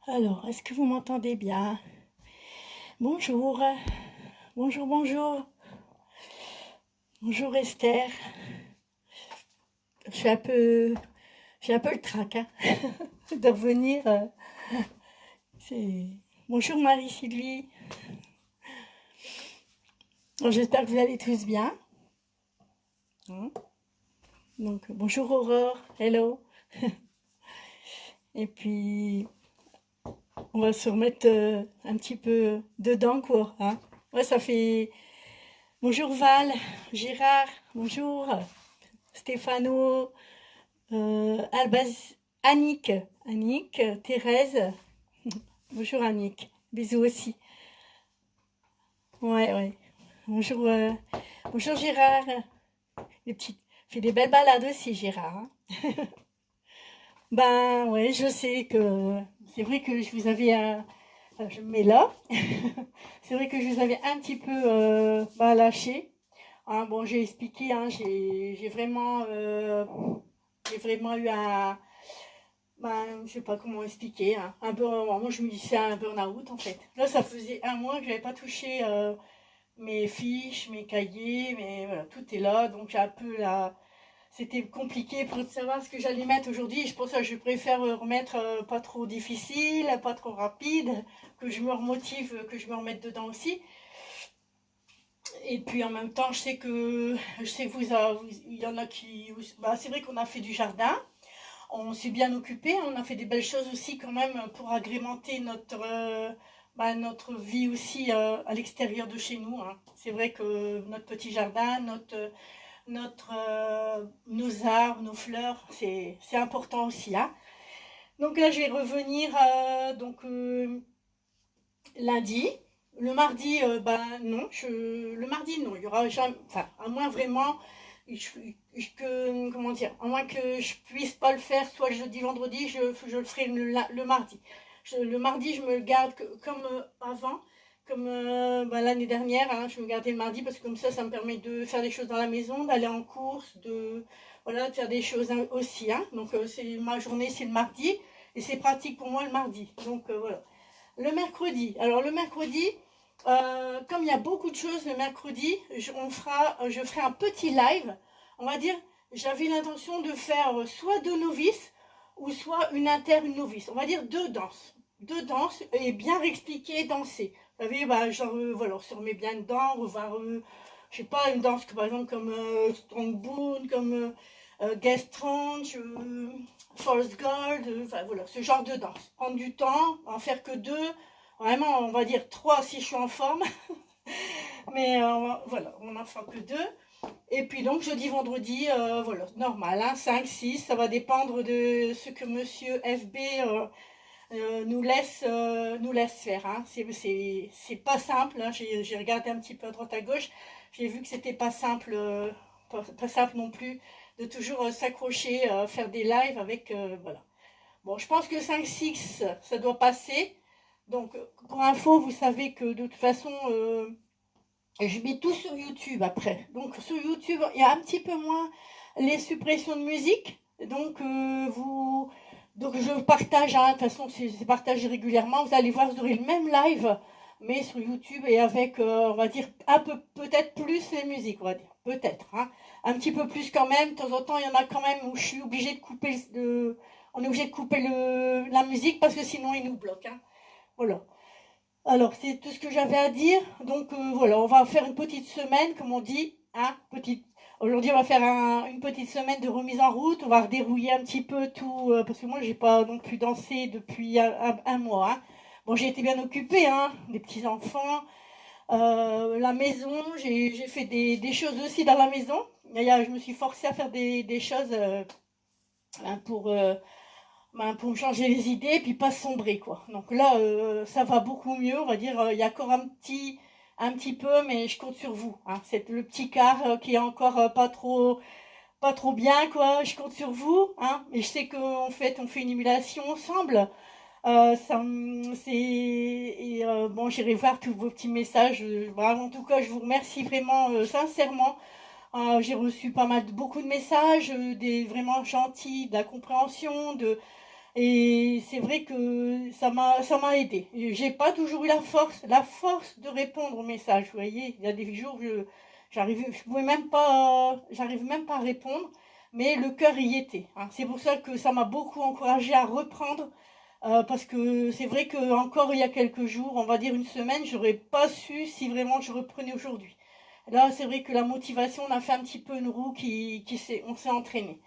Alors, est-ce que vous m'entendez bien? Bonjour, bonjour, bonjour. Bonjour Esther. Je suis un peu, j'ai un peu le trac, hein, de revenir. C'est... Bonjour Marie-Sylvie. Alors, j'espère que vous allez tous bien, hein. Donc, bonjour Aurore, hello. Et puis, on va se remettre un petit peu dedans, quoi, hein. Ouais, ça fait... Bonjour Val, Gérard, bonjour Stéphano, Albaz, Annick, Thérèse, bonjour Annick, bisous aussi. Ouais, ouais. Bonjour, bonjour Gérard, les petites, fait des belles balades aussi Gérard, hein. Ben ouais, je sais que c'est vrai que je vous avais, je me mets là, c'est vrai que je vous avais un petit peu lâché. Hein, bon, j'ai expliqué, hein, j'ai vraiment eu un, ben, je sais pas comment expliquer, hein, un peu, moi je me dis c'est un burn-out en fait. Là, ça faisait un mois que j'avais pas touché mes fiches, mes cahiers, mais voilà, tout est là, donc j'ai un peu la, c'était compliqué pour savoir ce que j'allais mettre aujourd'hui. Je pense que je préfère remettre pas trop difficile, pas trop rapide, que je me remotive, que je me remette dedans aussi. Et puis en même temps, je sais que il y en a qui, bah, c'est vrai qu'on a fait du jardin, on s'est bien occupé, on a fait des belles choses aussi quand même pour agrémenter notre vie aussi à l'extérieur de chez nous, hein. C'est vrai que notre petit jardin, nos arbres, nos fleurs, c'est important aussi, hein. Donc là, je vais revenir lundi. Le mardi, non, le mardi, non, il y aura jamais, enfin, à moins vraiment, comment dire, à moins que je puisse pas le faire, soit jeudi, vendredi, je le ferai le mardi. Le mardi, je me le garde comme avant, comme l'année dernière, hein, je me gardais le mardi parce que comme ça me permet de faire des choses dans la maison, d'aller en course, voilà, de faire des choses aussi, hein. Donc, c'est ma journée, c'est le mardi, et c'est pratique pour moi le mardi. Donc, voilà. Le mercredi. Alors le mercredi, comme il y a beaucoup de choses le mercredi, je ferai un petit live. On va dire, j'avais l'intention de faire soit deux novices ou soit une novice. On va dire deux danses et bien expliquer danser. Vous savez, bah, genre voilà, on se remet bien dedans, revoir, je sais pas, une danse par exemple comme Strong Boon, comme Guest Ranch, Forest Guard, enfin voilà, ce genre de danse. Prendre du temps, en faire que deux, vraiment on va dire trois si je suis en forme, mais voilà, on n'en fera que deux. Et puis donc jeudi, vendredi, voilà, normal, hein, 5, 6, ça va dépendre de ce que monsieur FB nous laisse faire, hein. C'est pas simple, hein. J'ai regardé un petit peu à droite à gauche, j'ai vu que c'était pas simple, pas simple non plus de toujours s'accrocher, faire des lives avec, voilà. Bon, je pense que 5-6, ça doit passer. Donc, pour info, vous savez que de toute façon, je mets tout sur YouTube après. Donc, sur YouTube, il y a un petit peu moins les suppressions de musique. Donc, donc je partage, hein, de toute façon, c'est partagé régulièrement. Vous allez voir, vous aurez le même live, mais sur YouTube et avec, on va dire, un peu, peut-être plus les musiques, on va dire. Peut-être, hein. Un petit peu plus quand même. De temps en temps, il y en a quand même où je suis obligée de couper on est obligé de couper la musique parce que sinon, il nous bloque, hein. Voilà. Alors, c'est tout ce que j'avais à dire. Donc, voilà, on va faire une petite semaine, comme on dit, hein, petite. Aujourd'hui, on va faire une petite semaine de remise en route. On va redérouiller un petit peu tout, parce que moi, j'ai pas non plus dansé depuis un mois, hein. Bon, j'ai été bien occupée, hein, des petits enfants, la maison. J'ai fait des choses aussi dans la maison. Je me suis forcée à faire des choses hein, pour me changer les idées, puis pas sombrer, quoi. Donc là, ça va beaucoup mieux, on va dire. Il y a encore un petit peu, mais je compte sur vous, hein. C'est le petit quart qui est encore pas trop bien, quoi. Je compte sur vous, hein. Mais je sais qu'en fait, on fait une émulation ensemble. Bon, j'irai voir tous vos petits messages. Vraiment, en tout cas, je vous remercie vraiment sincèrement J'ai reçu beaucoup de messages, des vraiment gentils, de la compréhension, et c'est vrai que ça m'a aidé. J'ai pas toujours eu la force de répondre aux messages. Vous voyez, il y a des jours où j'arrive même pas à répondre, mais le cœur y était, hein. C'est pour ça que ça m'a beaucoup encouragée à reprendre, parce que c'est vrai que encore il y a quelques jours, on va dire une semaine, j'aurais pas su si vraiment je reprenais aujourd'hui. Là, c'est vrai que la motivation, on a fait un petit peu une roue on s'est entraîné.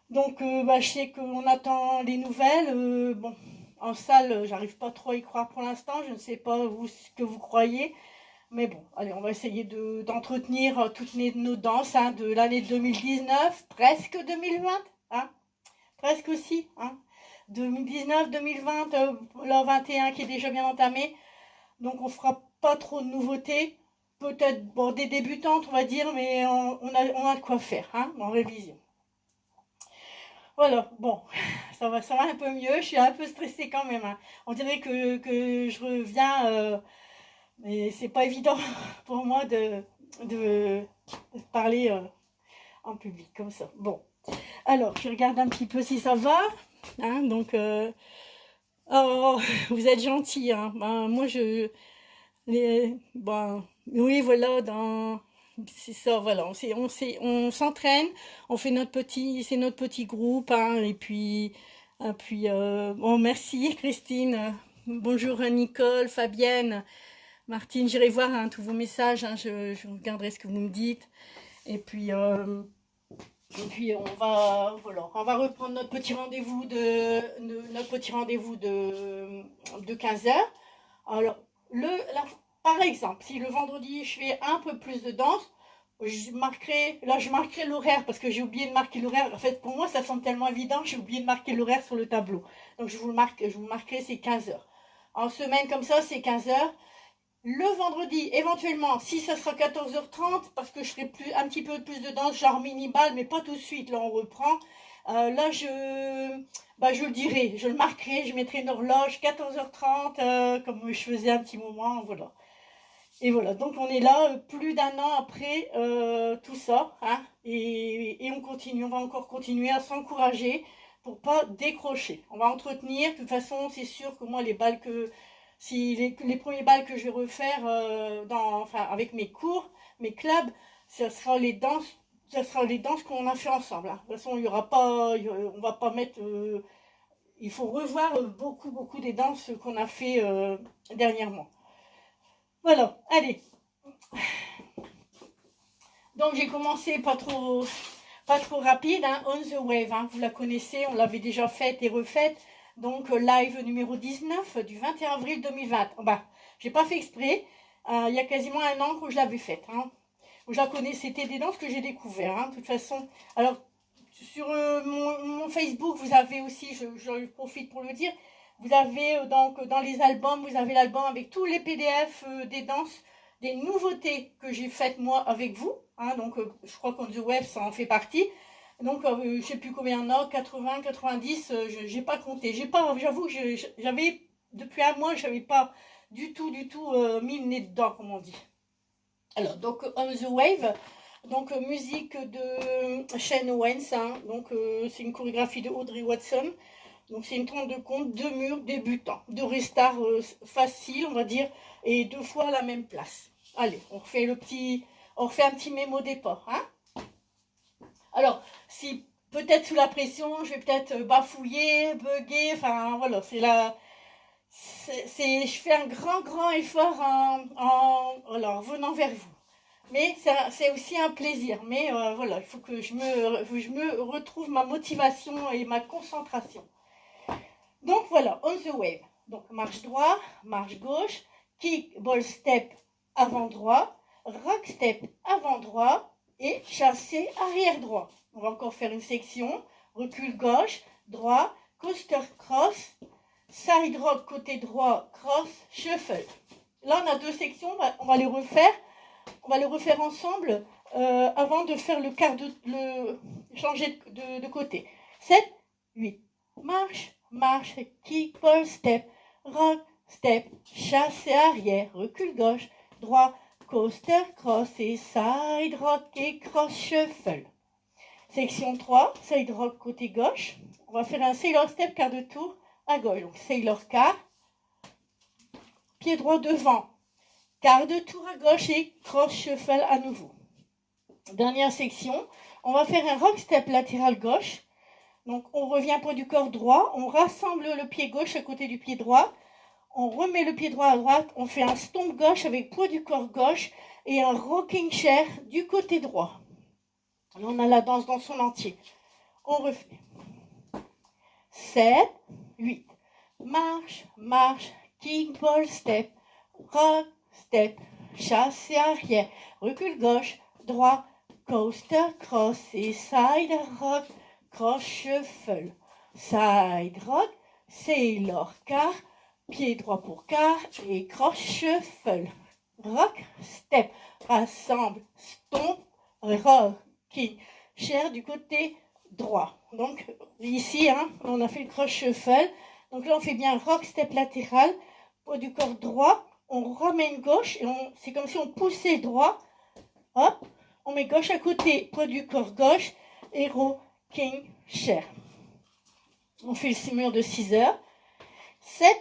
Donc, je sais qu'on attend les nouvelles. Bon, en salle, j'arrive pas trop à y croire pour l'instant. Je ne sais pas vous ce que vous croyez. Mais bon, allez, on va essayer d'entretenir toutes nos danses, hein, de l'année 2019, presque 2020, hein, presque aussi, hein. 2019, 2020, la 21 qui est déjà bien entamée. Donc, on fera pas trop de nouveautés. Peut-être, bon, des débutantes, on va dire, mais on a de quoi faire, hein, en révision. Voilà, bon, ça va un peu mieux. Je suis un peu stressée quand même, hein. On dirait que je reviens, mais c'est pas évident pour moi de parler en public comme ça. Bon, alors je regarde un petit peu si ça va, hein, donc, oh, vous êtes gentils, hein. Ben, moi, bon, oui, voilà, c'est ça, voilà, on s'entraîne, on fait c'est notre petit groupe, hein, bon, merci Christine, bonjour Nicole, Fabienne, Martine, j'irai voir, hein, tous vos messages, hein, je regarderai ce que vous me dites, et puis on va reprendre notre petit rendez-vous de 15 heures. Alors, par exemple, si le vendredi je fais un peu plus de danse, je marquerai l'horaire parce que j'ai oublié de marquer l'horaire. En fait, pour moi, ça semble tellement évident, j'ai oublié de marquer l'horaire sur le tableau. Donc, je vous marquerai ces 15 heures. En semaine comme ça, c'est 15 heures. Le vendredi, éventuellement, si ça sera 14h30, parce que je ferai un petit peu plus de danse, genre mini-balle, mais pas tout de suite, là on reprend. Là, je le dirai, je le marquerai, je mettrai une horloge, 14h30, comme je faisais un petit moment, voilà. Et voilà, donc on est là, plus d'un an après tout ça, hein, et on va encore continuer à s'encourager pour pas décrocher. On va entretenir, de toute façon, c'est sûr que moi, si les premiers balles que je vais refaire enfin, avec mes cours, mes clubs, ça sera les danses qu'on a fait ensemble, hein. De toute façon, on va pas mettre, il faut revoir beaucoup, beaucoup des danses qu'on a fait dernièrement. Voilà, allez. Donc j'ai commencé pas trop rapide, hein, On the Wave, hein, vous la connaissez, on l'avait déjà faite et refaite. Donc live numéro 19 du 21 avril 2020. Bah, j'ai pas fait exprès, il y a quasiment un an que je l'avais faite, hein. Je la connais, c'était des danses que j'ai découvert, hein, de toute façon. Alors sur mon Facebook, vous avez aussi, je profite pour le dire, vous avez donc dans les albums, vous avez l'album avec tous les PDF des danses, des nouveautés que j'ai faites moi avec vous, hein, donc je crois qu'On the Web ça en fait partie. Donc je sais plus combien il y en a, 80, 90, j'ai pas compté. J'avoue que j'avais depuis un mois, j'avais pas du tout mis le nez dedans, comme on dit. Alors donc On the Wave, donc musique de Shane Owens, hein, donc c'est une chorégraphie de Audrey Watson. Donc c'est une trente de compte, deux murs débutants, deux restarts faciles, on va dire, et deux fois la même place. Allez, on refait un petit mémo départ, hein. Alors, si peut-être sous la pression, je vais peut-être bafouiller, bugger, enfin voilà, je fais un grand effort alors, venant vers vous. Mais c'est aussi un plaisir. Mais voilà, il faut que je me retrouve ma motivation et ma concentration. Donc voilà, On the Wave. Donc marche droit, marche gauche, kick, ball step avant droit, rock step avant droit et chassé arrière droit. On va encore faire une section. Recul gauche, droit, coaster cross, side rock côté droit, cross, shuffle. Là, on a deux sections, on va les refaire. On va les refaire ensemble avant de faire changer de côté. 7, 8. Marche, kick, ball step, rock, step, chasse et arrière, recul gauche, droit, coaster, cross et side rock et cross shuffle. Section 3, side rock côté gauche. On va faire un sailor step quart de tour à gauche. Donc sailor quart, pied droit devant, quart de tour à gauche et cross shuffle à nouveau. Dernière section, on va faire un rock step latéral gauche. Donc on revient point du corps droit, on rassemble le pied gauche à côté du pied droit, on remet le pied droit à droite, on fait un stomp gauche avec poids du corps gauche et un rocking chair du côté droit. Là, on a la danse dans son entier. On refait. 7, 8. Marche, marche, kick, ball, step, rock, step, chasse et arrière, recul gauche, droit, coaster, cross et side rock, cross shuffle, side rock, sailor quart, pied droit pour quart et cross shuffle, rock, step, rassemble, stomp, rock, kick, chair du côté droit. Donc ici, on a fait le cross shuffle. Donc là, on fait bien rock, step latéral, poids du corps droit, on ramène gauche et c'est comme si on poussait droit. Hop, on met gauche à côté, poids du corps gauche et rocking chair. On fait le simulateur de 6 heures. 7,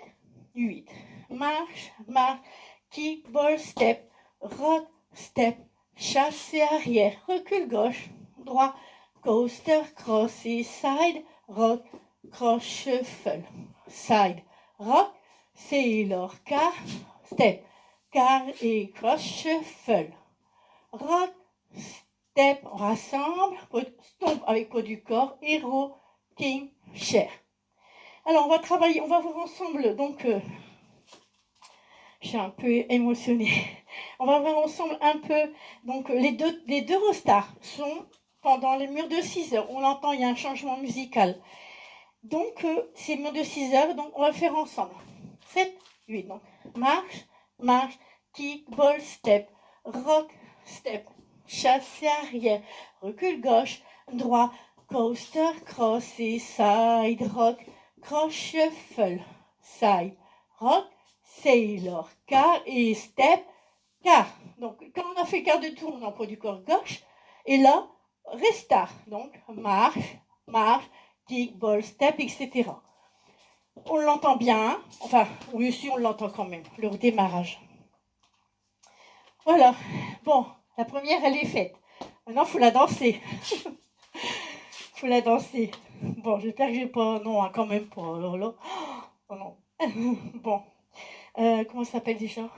8. Marche, marche, kick, ball, step, rock, step, chasse et arrière, recul gauche, droit, coaster, cross et side, rock, cross shuffle, side, rock, sailor, quart, step, quart et cross shuffle, rock, step, on rassemble, stomp avec poids du corps et rocking chair. Alors on va travailler, on va voir ensemble, donc je suis un peu émotionnée. On va voir ensemble un peu, donc les deux rostars sont pendant les murs de 6 heures. On l'entend, il y a un changement musical. Donc ces murs de 6 heures, donc on va faire ensemble. 7, 8, donc marche, marche, kick, ball, step, rock, step, chasse et arrière, recul gauche, droit, coaster, cross et side rock, cross shuffle, side rock, sailor, quart et step, quart. Donc quand on a fait quart de tour, on emploie du corps gauche. Et là, restart. Donc marche, marche, kick, ball, step, etc. On l'entend bien. Enfin, oui, si on l'entend quand même. Le redémarrage. Voilà. Bon, la première, elle est faite. Maintenant, il faut la danser. Faut la danser. Bon, j'espère que j'ai pas... Non, quand même pas. Oh là. Oh non. Bon. Comment ça s'appelle déjà?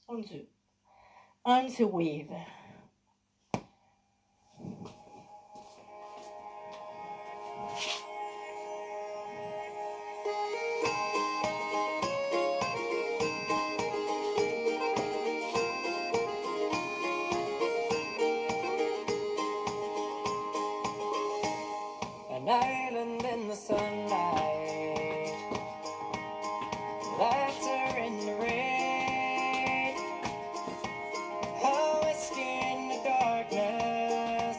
On the wave. An island in the sunlight, laughter in the rain, a whiskey in the darkness,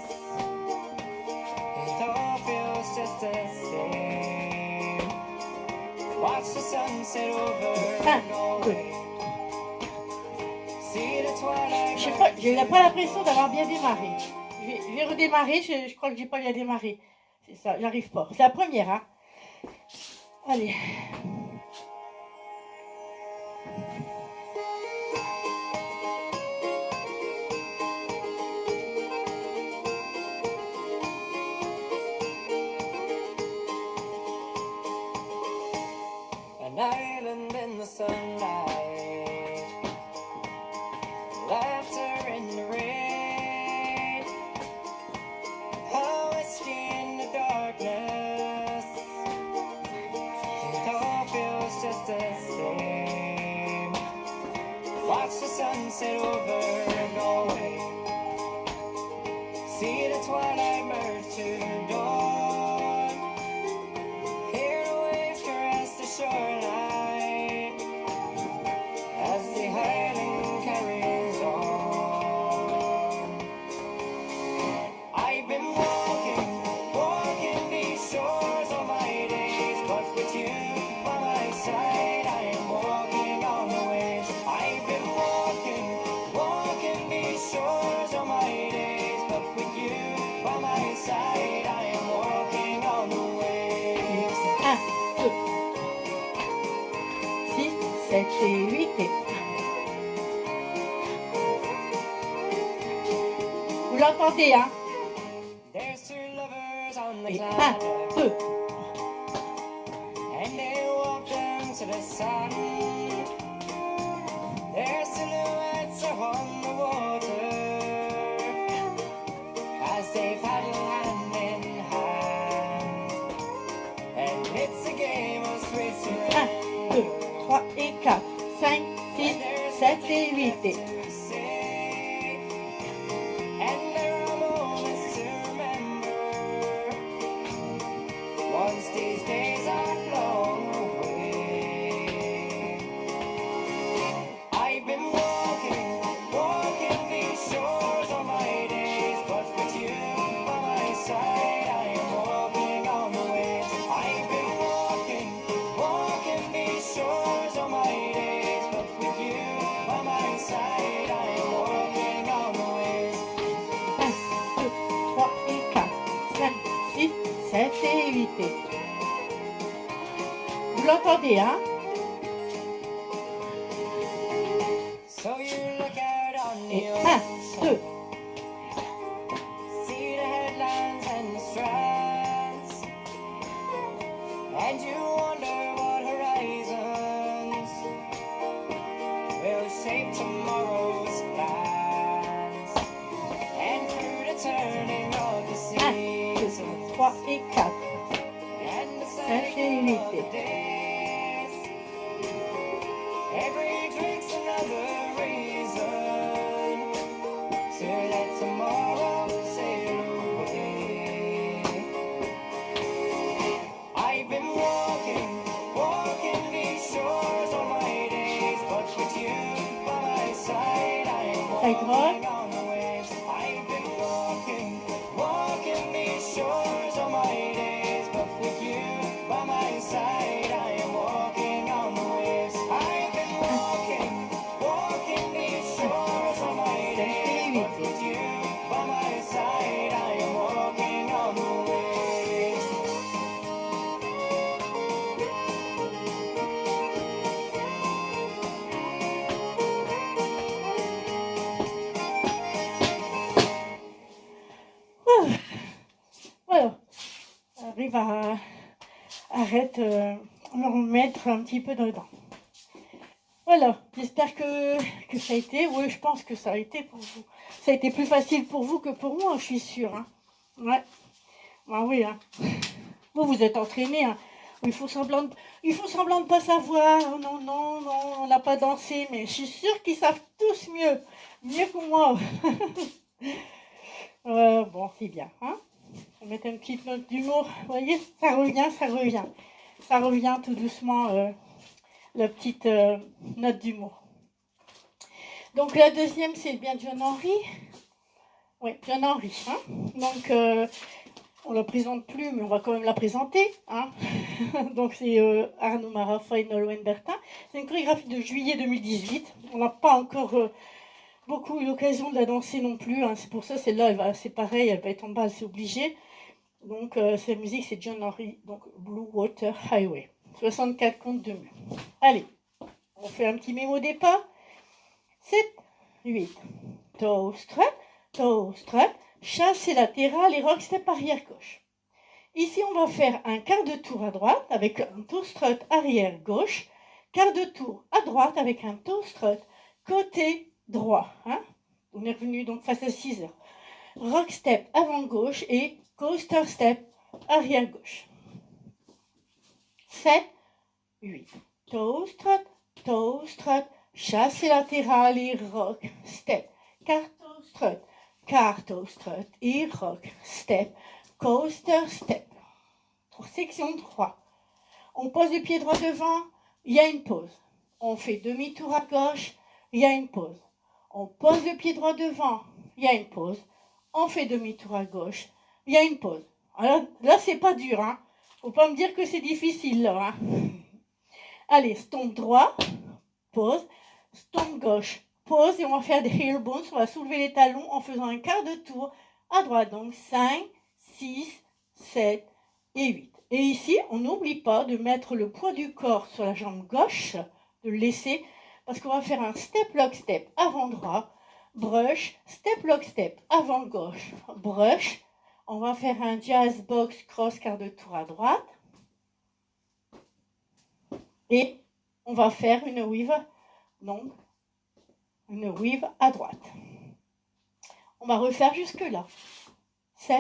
it all feels just the same. Watch the sunset over Galway. See the twilight. J'ai pas l'impression d'avoir bien démarré. Je vais redémarrer, je crois que j'ai pas bien démarré. C'est ça, j'arrive pas. C'est la première, hein. Allez. An island in the sunlight, laughter in the rain, a whiskey in the darkness, it all feels just the same. Watch the sunset over Galway, see the twilight merge to dawn, hear the waves caress the shoreline as the Highland carries on. I've been walking these shores all my days, but with you by my side, I am walking on the waves. I've been walking 7 et 8 et... Vous l'entendez, hein? There's two lovers on the Et 1, cloud, 2, and they walk down to the sun. Their silhouettes are on the water as they paddle hand in hand. And it's a game of sweet 1, 2, 3 et 4, 5, 6, 7 et 8 et... to say. And there are moments to remember once these days are flown away. I've been walking these shores all my days, but with you by my side, I am walking on the waves. I've been walking these shores all my days, but with you by my side, I am walking on the waves. 1, 2, 3 et 4, 5, 6, 7 et 8 et... Vous l'entendez, hein? So you look out on Et the 1, 2, ocean, see the headlines and the strands, and you wonder what horizons will shape tomorrow's plans. And through the turning of the 1, 2, seasons 3 et 4, and the 7 setting et of 8 the et... days, every drink's another reason to let tomorrow sail away. I've been walking these shores all my days, but with you by my side, I am walking on the waves. I've been walking these shores all my days, but with you by my side, I am walking on the waves. I've been walking these shores all my days, but with you by my side, I am walking on the waves. Voilà, j'arrive à me remettre un petit peu dedans. Voilà, j'espère que ça a été, oui, je pense que ça a été pour vous. Ça a été plus facile pour vous que pour moi, je suis sûre. Hein. Ouais, bah oui, hein. Vous êtes entraînés, hein. Il faut semblant de pas savoir. Non, non, non, on n'a pas dansé, mais je suis sûre qu'ils savent tous mieux que moi. Bon, c'est bien, hein. On va mettre une petite note d'humour. Vous voyez, ça revient tout doucement, la petite note d'humour. Donc la deuxième, c'est bien John Henry. Oui, John Henry. Hein. Donc on ne la présente plus, mais on va quand même la présenter. Hein. Donc c'est Arnaud Marafa et Nolwenn Bertin. C'est une chorégraphie de juillet 2018. On n'a pas encore beaucoup eu l'occasion de la danser non plus. Hein. C'est pour ça, celle-là, c'est pareil, elle va être en bas, c'est obligé. Donc cette musique, c'est John Henry, donc Blue Water Highway. 64 comptes de mieux. Allez, on fait un petit mémo départ. 7, 8. Toe strut, chasse latéral et rock step arrière gauche. Ici, on va faire un quart de tour à droite avec un toe strut arrière gauche, quart de tour à droite avec un toe strut côté droit. Hein. On est revenu donc face à 6 heures. Rock step avant gauche et coaster step arrière gauche. 7, 8. Toe strut, chasse latéral et rock step. Quart toe strut et rock step. Coaster step. Section 3. On pose le pied droit devant, il y a une pause. On fait demi-tour à gauche, il y a une pause. On pose le pied droit devant, il y a une pause. On fait demi-tour à gauche, il y a une pause. Alors, là, c'est pas dur, hein. Faut pas me dire que c'est difficile, là, hein. Allez, stomp droit, pause. Stomp gauche, pause. Et on va faire des heel bones. On va soulever les talons en faisant un quart de tour à droite. Donc, 5, 6, 7 et 8. Et ici, on n'oublie pas de mettre le poids du corps sur la jambe gauche de le laisser parce qu'on va faire un step, lock, step avant droit, brush, step, lock, step avant gauche, brush. On va faire un jazz box cross quart de tour à droite. Et on va faire une weave, donc une weave à droite. On va refaire jusque là. 7,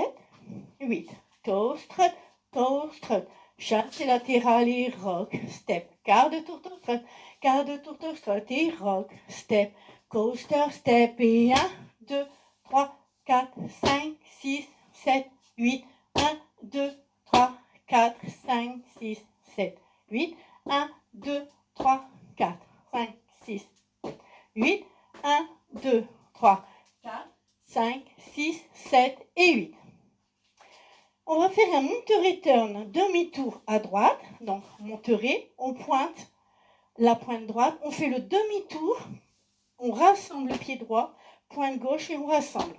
8. Toe, strut, chasse latéral et rock, step, quart de tour, toe, strut et rock, step, coaster, step et 1, 2, 3, 4, 5, 6, 7, 8, 1, 2, 3, 4, 5, 6, 7, 8, 1, 2, 3, 4, 5, 6, 8, 1, 2, 3, 4, 5, 6, 7 et 8. On va faire un monte-return demi-tour à droite. Donc, monterez, on pointe la pointe droite, on fait le demi-tour, on rassemble le pied droit, pointe gauche et on rassemble.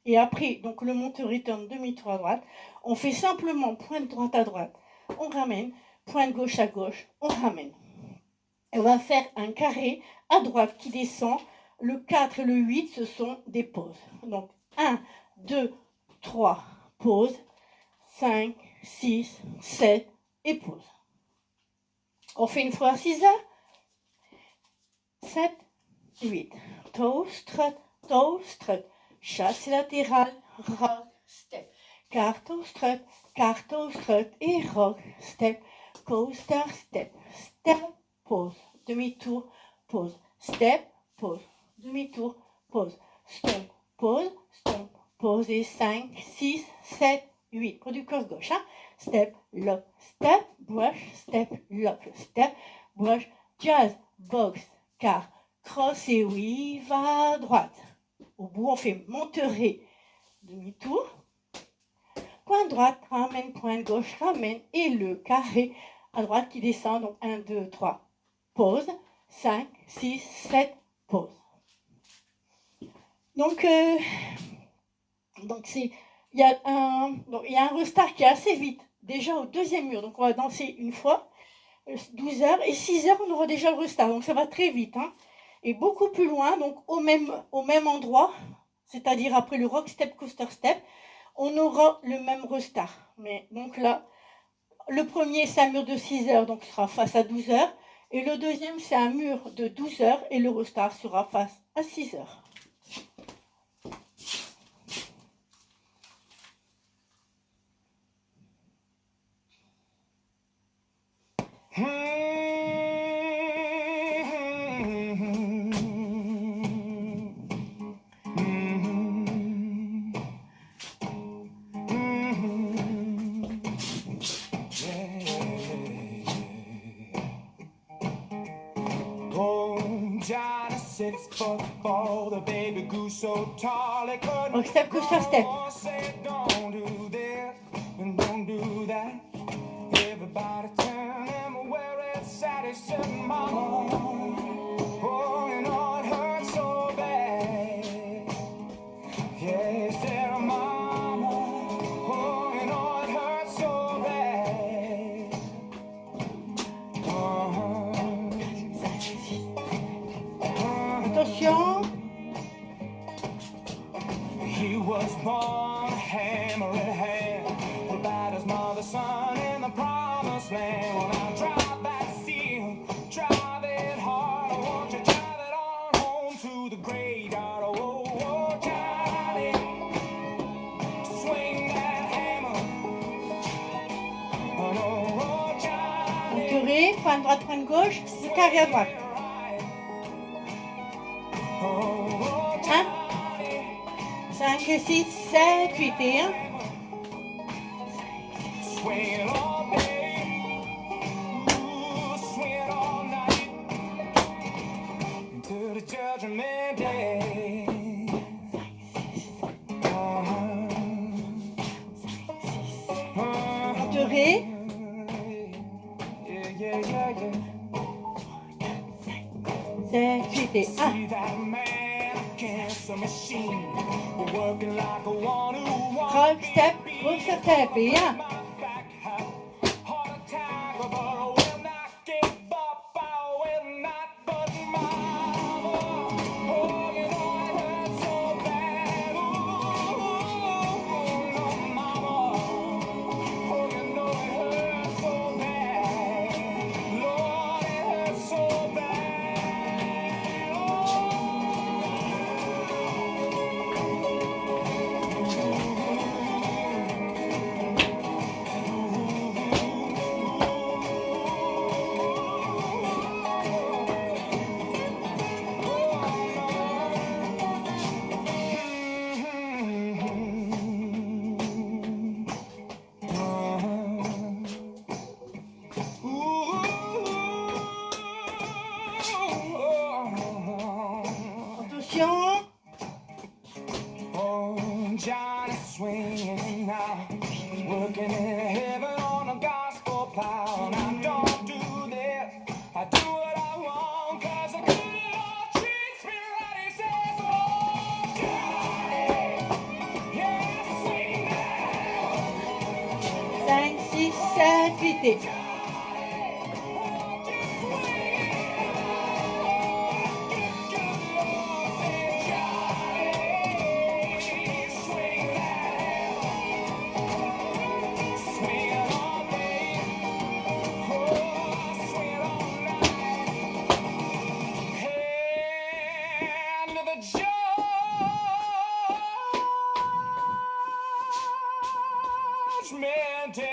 Et après, donc le monte-return demi-tour à droite, on fait simplement pointe droite à droite, on ramène, pointe gauche à gauche, on ramène. Et on va faire un carré à droite qui descend. Le 4 et le 8, ce sont des pauses. Donc, 1, 2, 3, pause. 5, 6, 7 et pause. On fait une fois 6 heures. 7, 8. Toe, strut. Chasse latérale, rock, step. Carto, strut et rock, step. Coaster, step. Step, pause. Demi-tour, pause. Step, pause. Demi-tour, pause. Stomp, pause. Et 5, 6, 7, 8. Produit cross gauche. Hein? Step, lock, step, brush, step, lock, step, brush, jazz, box, car, cross et weave à droite. Au bout, on fait monterez, demi-tour. Pointe droite, ramène, pointe gauche, ramène. Et le carré à droite qui descend. Donc 1, 2, 3. Pause. 5, 6, 7. Pause. Donc c'est... Il y a un restart qui est assez vite, déjà au deuxième mur. Donc, on va danser une fois, 12 heures, et 6 heures, on aura déjà le restart. Donc, ça va très vite. Hein. Et beaucoup plus loin, donc au même endroit, c'est-à-dire après le rock step, coaster step, on aura le même restart. Mais donc là, le premier, c'est un mur de 6 heures, donc ce sera face à 12 heures. Et le deuxième, c'est un mur de 12 heures, et le restart sera face à 6 heures. Donc step, coaster, step. Attention. He was born hammer in hand, provide his mother, son in the promised land. When I drive that steel, drive it hard. I want you to drive it on home to the graveyard. Oh, oh, Johnny, swing that hammer. Oh, oh, Johnny. Entouré, pointe droite, pointe gauche, le carré à droite. 1, 5, 6, 7, 8 et 1. Entouré. 7, 8 et 1. Rock, step, coaster, step et 1. flexibilité. Judgment Day.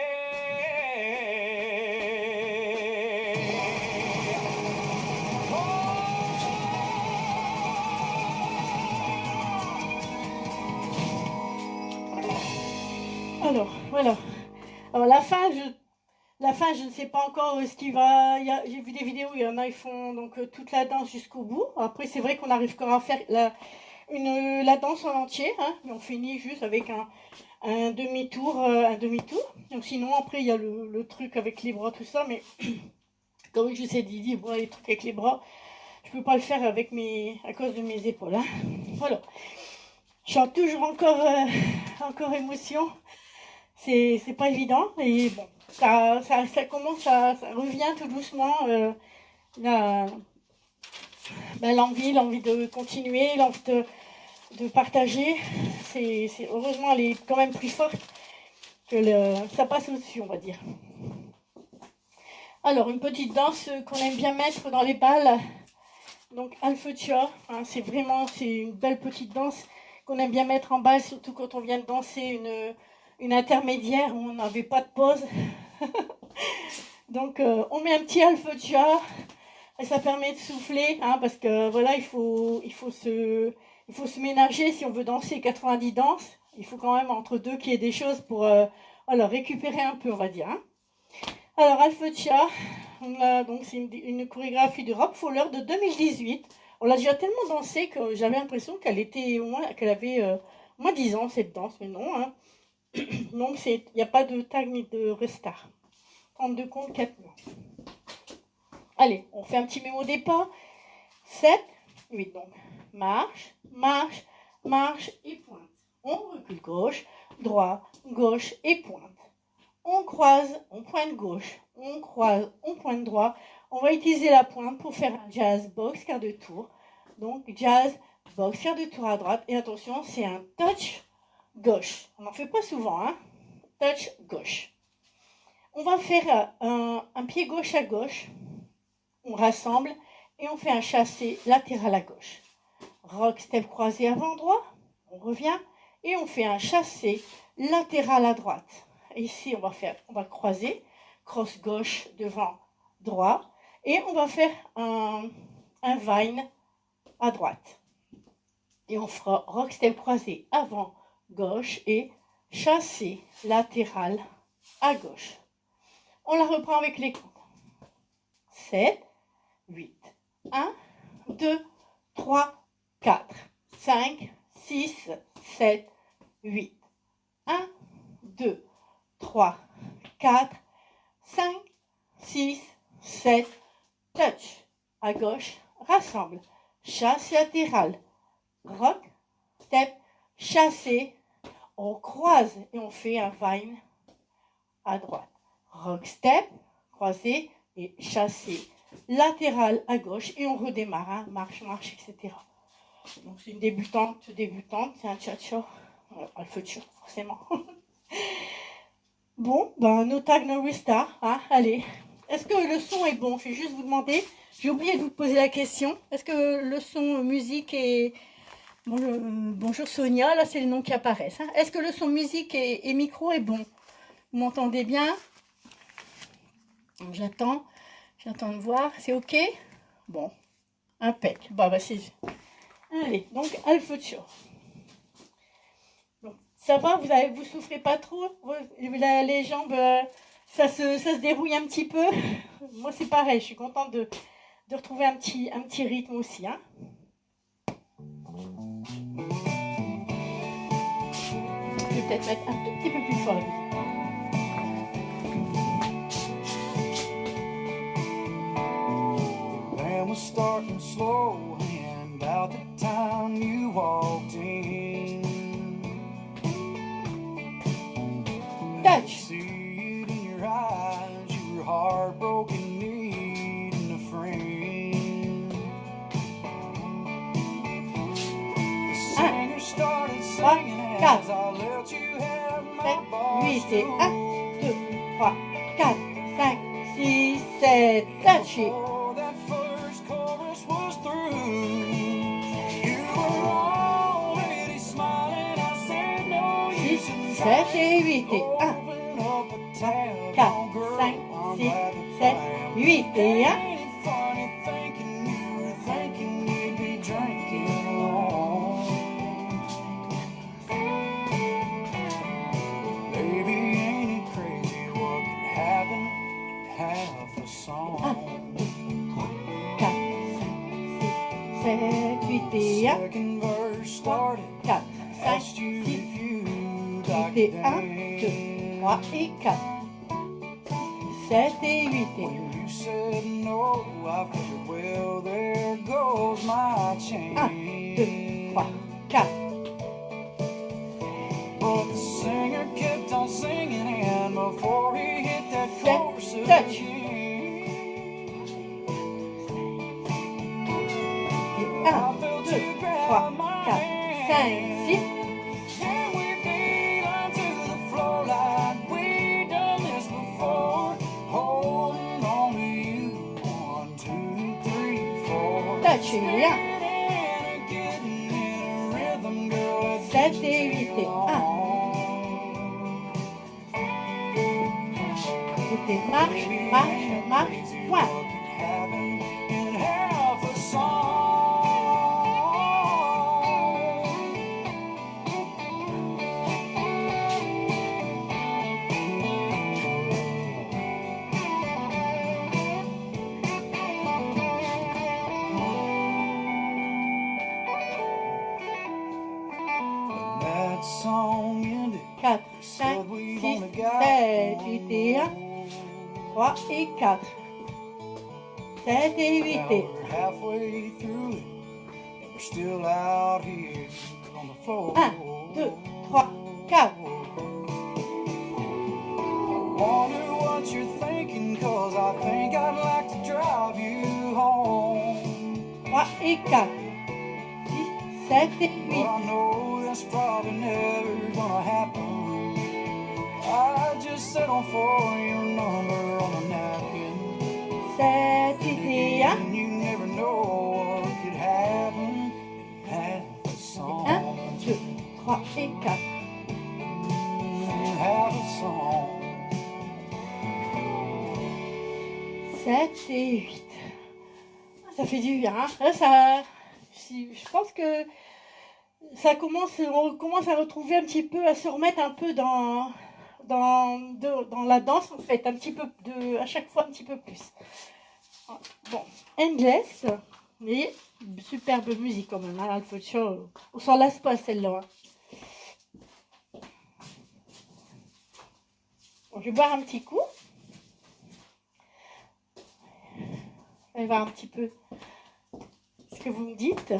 Alors, voilà. Alors, la fin, je ne sais pas encore ce qui va. J'ai vu des vidéos, il y en a, ils font donc toute la danse jusqu'au bout. Après, c'est vrai qu'on arrive quand même à faire la danse en entier, hein, mais on finit juste avec un demi-tour. Donc, sinon, après, il y a le truc avec les bras, tout ça. Mais comme je sais, Didi, bon, les trucs avec les bras, je peux pas le faire à cause de mes épaules. Hein. Voilà. Je suis toujours encore émotion. C'est pas évident. Et bon, ça commence, ça revient tout doucement. L'envie de continuer, l'envie de partager. Heureusement, elle est quand même plus forte que ça passe au-dessus, on va dire. Alors, une petite danse qu'on aime bien mettre dans les balles. Donc, Alfetia, hein, c'est une belle petite danse qu'on aime bien mettre en balle, surtout quand on vient de danser une intermédiaire où on n'avait pas de pause. Donc, on met un petit Alfetia et ça permet de souffler, hein, parce que voilà, il faut se ménager si on veut danser 90 danses. Il faut quand même entre deux qu'il y ait des choses pour récupérer un peu, on va dire. Hein. Alors, Alfetia, donc c'est une chorégraphie de Rob Fowler de 2018. On l'a déjà tellement dansé que j'avais l'impression qu'elle avait au moins 10 ans, cette danse, mais non. Hein. Donc, il n'y a pas de tag ni de restart. 32 comptes, 4 mois. Allez, on fait un petit mémo des pas. 7, 8, donc. Marche, marche, marche et pointe. On recule gauche, droit, gauche et pointe. On croise, on pointe gauche, on croise, on pointe droit. On va utiliser la pointe pour faire un jazz box quart de tour. Donc jazz box quart de tour à droite. Et attention, c'est un touch gauche. On n'en fait pas souvent, hein. Touch gauche. On va faire un pied gauche à gauche. On rassemble et on fait un chassé latéral à gauche. Rock step croisé avant droit. On revient et on fait un chassé latéral à droite. Et ici, on va croiser, cross gauche devant droit, et on va faire un vine à droite. Et on fera rock step croisé avant gauche et chassé latéral à gauche. On la reprend avec les comptes. 7, 8, 1, 2, 3, 4, 5, 6, 7, 8, 1, 2, 3, 4, 5, 6, 7, touch, à gauche, rassemble, chasse latérale, rock, step, chassé, on croise et on fait un vine à droite, rock, step, croisé et chassé, latéral à gauche et on redémarre, hein, marche, marche, etc. Donc c'est une débutante, c'est un cha-cha, le futur forcément. Bon, no tag, no restart. Hein, allez. Est-ce que le son est bon? Je vais juste vous demander. J'ai oublié de vous poser la question. Est-ce que le son musique est... Bonjour Sonia, là c'est les noms qui apparaissent. Hein. Est-ce que le son musique et micro est bon? Vous m'entendez bien? J'attends de voir. C'est OK? Bon, impec. C'est... Allez, donc Alfetia. Ça va, vous souffrez pas trop? Les jambes, ça se dérouille un petit peu? Moi, c'est pareil, je suis contente de retrouver un petit rythme aussi. Hein. Je vais peut-être mettre un tout petit peu plus fort la musique. Man was starting slow and about the time you walked in. Touch. See it in your eyes, et 1, 2, 3, 4, 5, 6, 7, touch it. Before that first chorus was through, you were already smiling. I said no, you 6, shouldn't 7 try et 8 et 1, open up a tab. 4, Oh, girl, 5, I'm 6, glad that 7, I am. 8 et 1. Ain't it funny thinking you were thinking you'd be drinking alone? Baby, ain't it crazy what can happen in half a song? 4, 5, 6, 7, 8 et 1. Second verse started, 4, 5, asked you 6, if you'd 8 like et to 1, 2, 3 dance. et 4, 7 et 8 et 1. When you said no, I figured, well, there goes my 1, 2, chance. 3, 4, But the singer kept on singing, and before he hit that chorus touch. again, et 1, 2, 3, 4, 5, 6, and we beat to the floor like we done this before. Holding on to you, 1, 2, 3, 4. touch et 1, Spinning and getting in a rhythm, girl. 7 et 8 et 1. C'était marche, marche, marche, point. In half a song. When that song ended, 4, we 5, said we've 6, only got 7, 8 et 1, 3 et 4, 7 et 8 Now et we're halfway through it, and we're still out here on the floor. 1, 2, 3, 4, Wonder what you're thinking, 'cause I think I'd like to drive you home. 3 et 4, 6, 7 et But 8, I know that's probably never gonna happen. I just settle for your number on a napkin. 7 et 1, And you never know what could happen in half a 1, song. 2, 3 et 4, Half a song. 7 et 8. Ça fait du bien, hein. Là, ça, je pense que ça commence, on commence à retrouver un petit peu, à se remettre un peu dans la danse en fait, un petit peu à chaque fois un petit peu plus. Bon, Endless, vous voyez, superbe musique quand même, hein, Alpha Show. On s'en lasse pas celle-là. Hein. Bon, je vais boire un petit coup. Je vais voir un petit peu ce que vous me dites.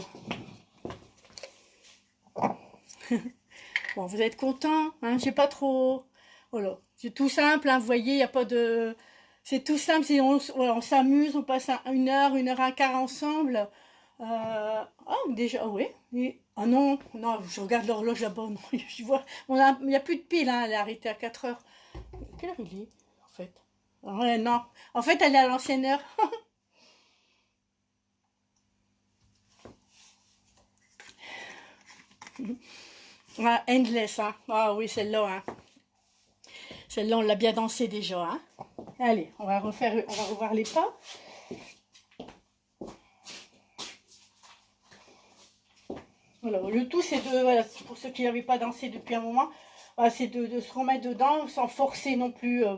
Bon, vous êtes contents, hein, j'ai pas trop... Voilà, c'est tout simple, hein, vous voyez, il n'y a pas de... C'est tout simple, on s'amuse, on passe 1 heure, 1 heure 1 quart ensemble. Déjà, oui. Ah non, je regarde l'horloge là-bas, non, je vois, il n'y a plus de pile, hein, elle est arrêtée à 4 heures. Quelle heure il est, en fait? Ouais, non, en fait, elle est à l'ancienne heure. Ah, Endless, hein. Ah oui, celle-là, hein. Celle-là, on l'a bien dansé déjà, hein. Allez, on va revoir les pas. Voilà, le tout, c'est de, voilà, pour ceux qui n'avaient pas dansé depuis un moment, voilà, c'est de se remettre dedans sans forcer non plus. De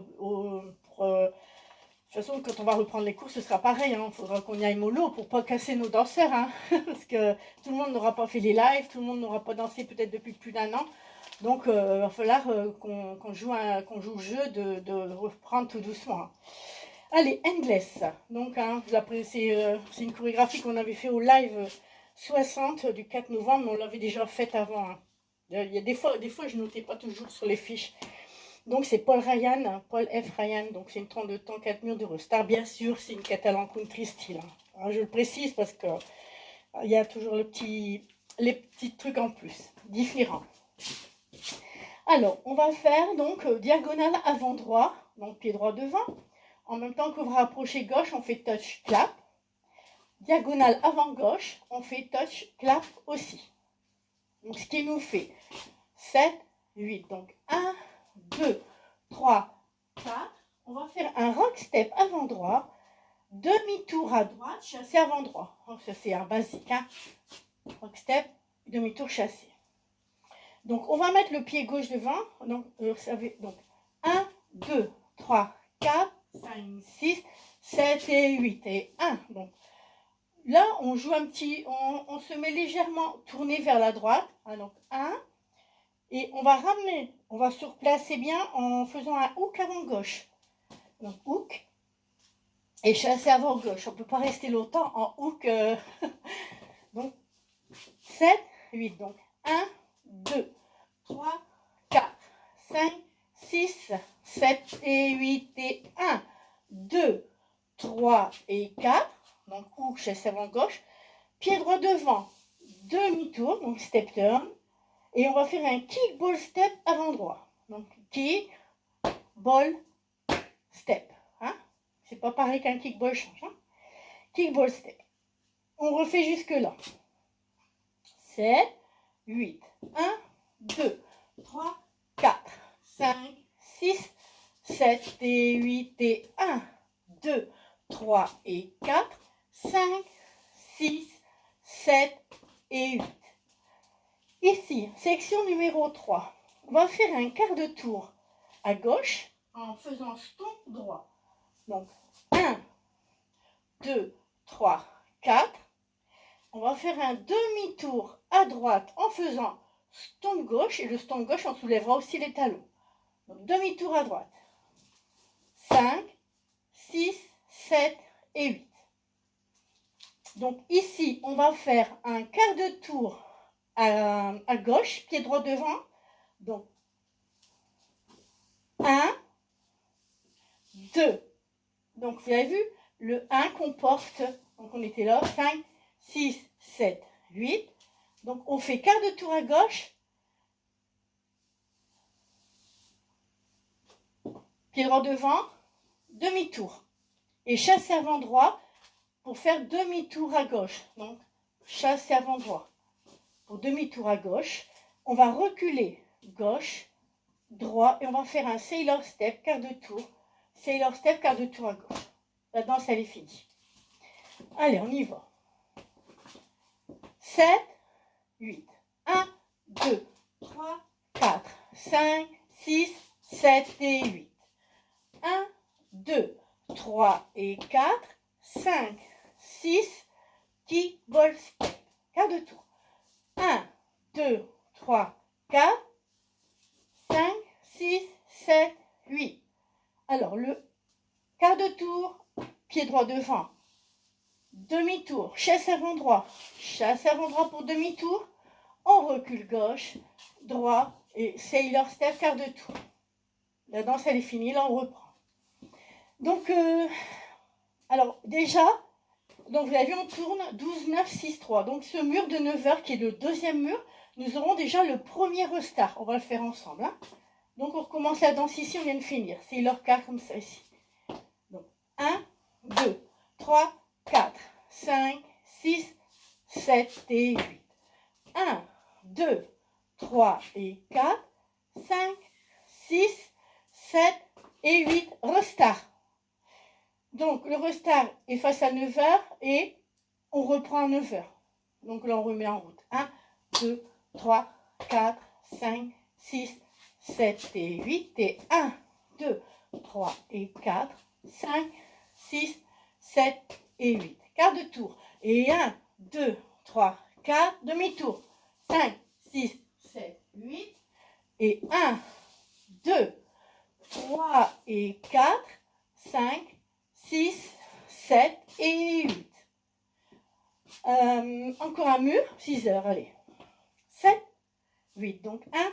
toute façon, quand on va reprendre les cours, ce sera pareil. Il faudra qu'on y aille mollo pour pas casser nos danseurs. Hein, parce que tout le monde n'aura pas fait les lives, tout le monde n'aura pas dansé peut-être depuis plus d'1 an. Donc, il va falloir qu'on joue le jeu de reprendre tout doucement. Hein. Allez, Endless. Donc, hein, c'est une chorégraphie qu'on avait fait au live 60 du 4 novembre, mais on l'avait déjà faite avant. Hein. Il y a des fois, je notais pas toujours sur les fiches. Donc, c'est Paul F. Ryan. Donc, c'est une 32 temps, 4 murs de Rostar. Bien sûr, c'est une Catalan country style. Hein. Alors, je le précise parce que il y a toujours les petits trucs en plus, différents. Alors, on va faire donc diagonale avant droit, donc pied droit devant. En même temps qu'on va rapprocher gauche, on fait touch, clap. Diagonale avant gauche, on fait touch, clap aussi. Donc, ce qui nous fait 7, 8. Donc, 1, 2, 3, 4. On va faire un rock step avant droit, demi-tour à droite, chassé avant droit. Donc, ça, c'est un basique. Hein. Rock step, demi-tour chassé. Donc, on va mettre le pied gauche devant. Donc, donc 1, 2, 3, 4, 5, 6, 7 et 8. Et 1. Donc, là, on joue un petit... On se met légèrement tourné vers la droite. Ah, donc, 1. Et on va ramener, on va surplacer bien en faisant un hook avant gauche. Donc, hook. Et chasser avant gauche. On ne peut pas rester longtemps en hook. Donc, 7, 8. Donc, 1, 2, 3, 4, 5, 6, 7 et 8 et 1, 2, 3 et 4. Donc, hook, chasse avant gauche. Pied droit devant, demi-tour, donc step turn. Et on va faire un kick ball step avant droit. Donc, kick, ball, step. Hein? C'est pas pareil qu'un kick ball change. Hein? Kick ball step. On refait jusque-là. 7, 8, 1, 2, 3, 4, 5, 6, 7 et 8 et 1, 2, 3 et 4, 5, 6, 7 et 8. Ici, section numéro 3. On va faire un quart de tour à gauche en faisant stomp droit. Donc, 1, 2, 3, 4. On va faire un demi-tour à droite en faisant stomp gauche. Et le stomp gauche, on soulèvera aussi les talons. Donc, demi-tour à droite. 5, 6, 7 et 8. Donc, ici, on va faire un quart de tour à gauche, pied droit devant. Donc, 1, 2. Donc, vous avez vu, le 1 comporte, donc on était là, 5, 6, 7, 8. Donc, on fait quart de tour à gauche, pied droit devant, demi-tour. Et chasse avant droit pour faire demi-tour à gauche. Donc, chasse avant droit. Pour demi-tour à gauche, on va reculer gauche, droit, et on va faire un sailor step, quart de tour. Sailor step, quart de tour à gauche. La danse, elle est finie. Allez, on y va. 7, 8. 1, 2, 3, 4, 5, 6, 7 et 8. 1, 2, 3 et 4, 5, 6, kick, ball, step. Quart de tour. 1, 2, 3, 4, 5, 6, 7, 8. Alors, le quart de tour, pied droit devant, demi-tour, chasse avant droit pour demi-tour, on recule gauche, droit et sailor step, quart de tour. La danse, elle est finie, là on reprend. Donc, alors déjà, donc vous avez vu, on tourne 12, 9, 6, 3. Donc ce mur de 9 heures qui est le deuxième mur, nous aurons déjà le premier restart. On va le faire ensemble. Hein. Donc on recommence la danse ici, on vient de finir. C'est leur quart comme ça ici. Donc 1, 2, 3, 4, 5, 6, 7 et 8. 1, 2, 3 et 4, 5, 6, 7 et 8. Restart. Donc le restart est face à 9 heures et on reprend à 9 heures. Donc là on remet en route. 1, 2, 3, 4, 5, 6, 7 et 8. Et 1, 2, 3 et 4, 5, 6, 7 et 8. Quart de tour. Et 1, 2, 3, 4, demi-tour. 5, 6, 7, 8. Et 1, 2, 3 et 4, 5, 6, 7 et 8. Encore un mur, 6 heures, allez. 7, 8. Donc 1,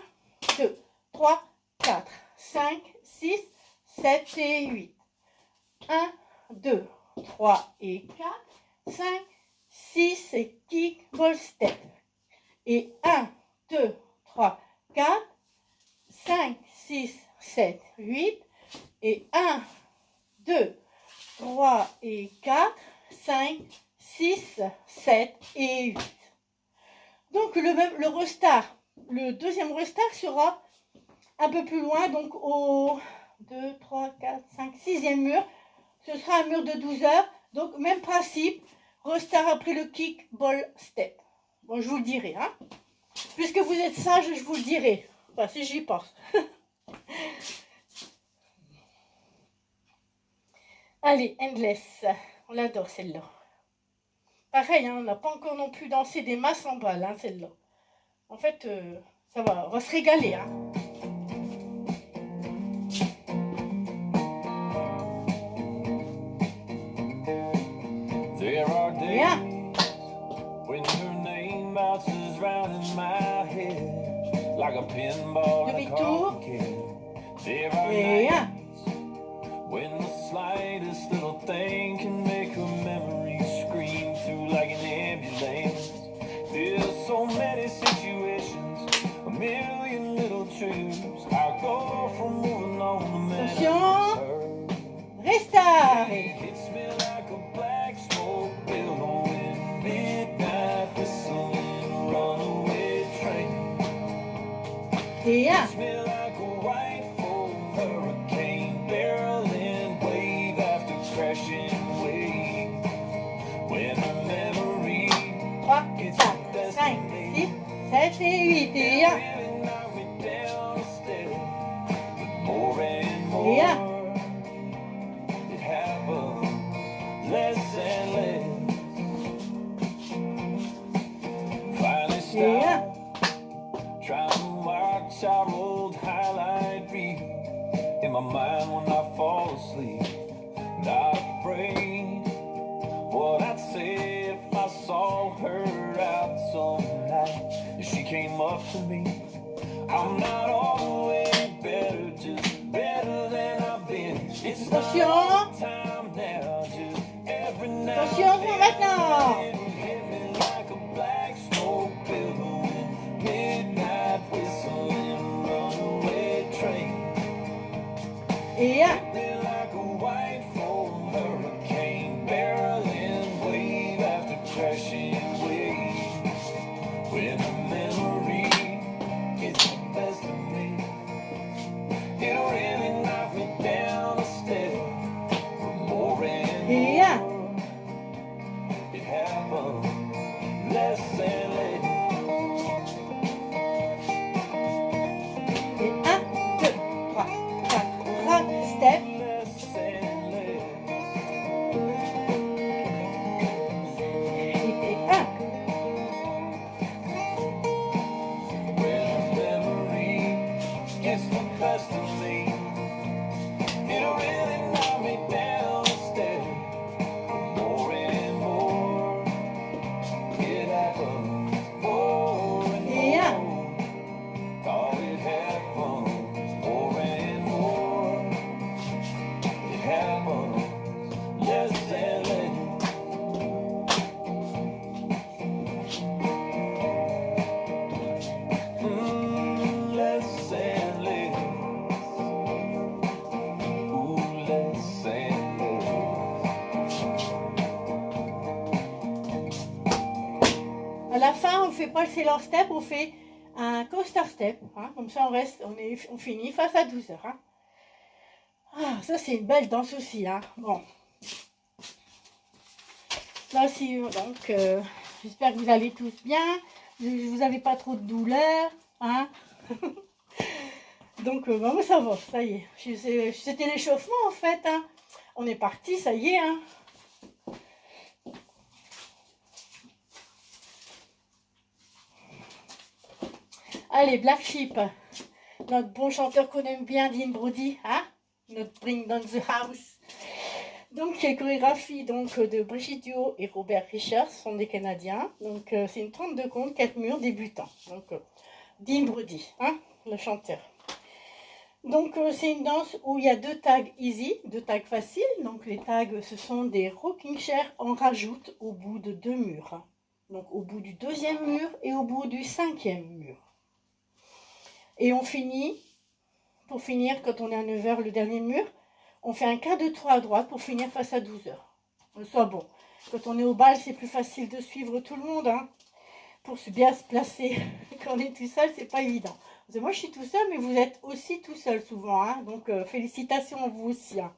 2, 3, 4, 5, 6, 7 et 8. 1, 2, 3 et 4, 5, 6 et kick, ball, step. Et 1, 2, 3, 4, 5, 6, 7, 8. Et 1, 2, 3 et 4, 5, 6, 7 et 8. Donc le restart, le deuxième restart sera un peu plus loin, donc au 2, 3, 4, 5, 6e mur. Ce sera un mur de 12 heures. Donc même principe, restart après le kick, ball, step. Bon, je vous le dirai. Hein. Puisque vous êtes sage, je vous le dirai. Enfin, si j'y pense. Allez, Endless. On l'adore celle-là. Pareil, hein, on n'a pas encore non plus dansé des masses en balle, hein, celle-là. En fait, ça va, on va se régaler. Hein. There are days Bien. when your name bounces round in my head like a pinball in a Demi-tour. coffee can. There are Et 1. nights when the slightest little thing can make a memory scream through like an ambulance. There's so many situations, a million little truths. I go from moving on to memories. Restart. Hits me like a black smoke billowing, midnight whistling, runaway train. Et 1. Hits me like a white foam hurricane, barreling wave after crashing wave. When the memory 3, gets 4, the best 5, of me, 6, 7 et 8. Et 1. really knock me down instead. But more and more. Et 1. It happens less and less. Finally Et 1. stop trying to watch our old highlight reel in my mind when I fall asleep. Not afraid what I'd say if I saw her out some night. If she came up to me, I'm not all the way better, just better than I've been. It's not Attention. all the time now, just every now and Attention, maintenant. then. Hit me like a black smoke billowing, midnight whistling, runaway train. Et 1. Hit me like a white foam hurricane, barreling wave after crashing wave. When the memory gets the best of me, it'll really knock me down a step. But more and Et 1. more, it happens less and less. Et 1, 2, 3, 4, 5, step. Less and less. Et 1. When memory gets the best of me, it'll really knock me down a step. But more and more, it happens more and Et 1. more. Oh, it happens more and more. It happens less and less. Less and less. Ooh, less and less. À la fin, on ne fait pas le sailor step, on fait un coaster step. Hein. Comme ça, on finit face à 12 heures. Hein. Ah, ça, c'est une belle danse aussi. Hein. Bon. Là, donc, j'espère que vous allez tous bien. Vous n'avez pas trop de douleur. Hein. Donc, bon, ça va, ça y est. C'était l'échauffement, en fait. Hein. On est parti, ça y est. Hein. Allez, Black Sheep, notre bon chanteur qu'on aime bien, Dean Brody, hein, notre Bring Down the House. Donc, les chorégraphies donc, de Brigitte Duo et Robert Richards sont des Canadiens. Donc, c'est une 32 comptes, 4 murs débutants. Donc, Dean Brody, hein, le chanteur. Donc, c'est une danse où il y a 2 tags easy, 2 tags faciles. Donc, les tags, ce sont des rocking chairs. On rajoute au bout de 2 murs. Hein. Donc, au bout du 2e mur et au bout du 5e mur. Et on finit pour finir, quand on est à 9 h, le dernier mur, on fait un quart de tour à droite pour finir face à 12 h. Soit bon. Quand on est au bal, c'est plus facile de suivre tout le monde, hein, pour bien se placer. Quand on est tout seul, c'est pas évident. Moi, je suis tout seul, mais vous êtes aussi tout seul souvent, hein, donc félicitations à vous aussi. Hein.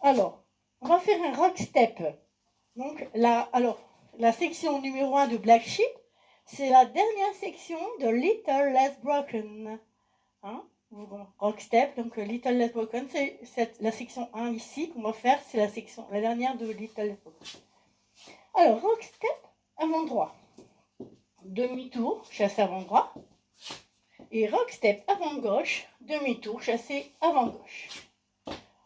Alors, on va faire un rock step. Donc, la section numéro 1 de Black Sheep, c'est la dernière section de Little Less Broken. Hein? Rock step, donc Little Less Broken, c'est la section 1 ici qu'on va faire, c'est la dernière de Little Less Broken. Alors, rock step, avant droit. Demi-tour, chassé avant droit. Et rock step avant gauche, demi-tour, chassé avant gauche.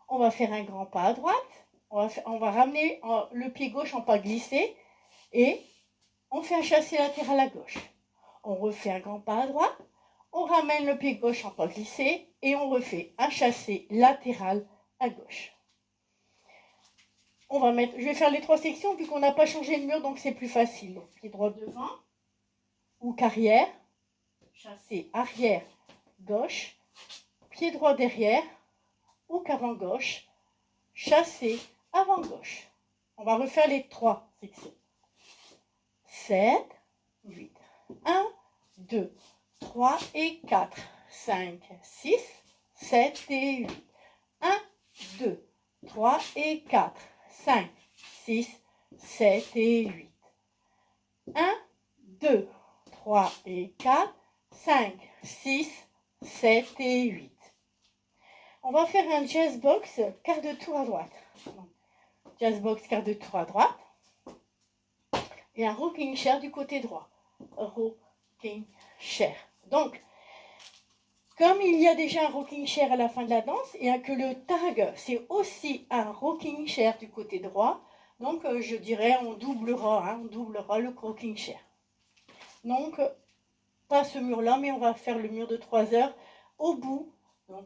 On va faire un grand pas à droite. On va ramener le pied gauche en pas glissé. Et on fait un chassé latéral à gauche. On refait un grand pas à droite. On ramène le pied gauche en pas glissé. Et on refait un chassé latéral à gauche. Je vais faire les 3 sections vu qu'on n'a pas changé de mur, donc c'est plus facile. Donc, pied droit devant ou qu'arrière. Chassé arrière gauche. Pied droit derrière ou qu'avant gauche. Chassé avant gauche. On va refaire les 3 sections. 7, 8. 1, 2, 3 et 4, 5, 6, 7 et 8. 1, 2, 3 et 4, 5, 6, 7 et 8. 1, 2, 3 et 4, 5, 6, 7 et 8. On va faire un jazz box quart de tour à droite. Jazz box quart de tour à droite. Et un rocking chair du côté droit. Rocking chair. Donc, comme il y a déjà un rocking chair à la fin de la danse, et que le tag, c'est aussi un rocking chair du côté droit, donc je dirais on doublera le rocking chair. Donc, pas ce mur-là, mais on va faire le mur de 3 heures au bout. Donc,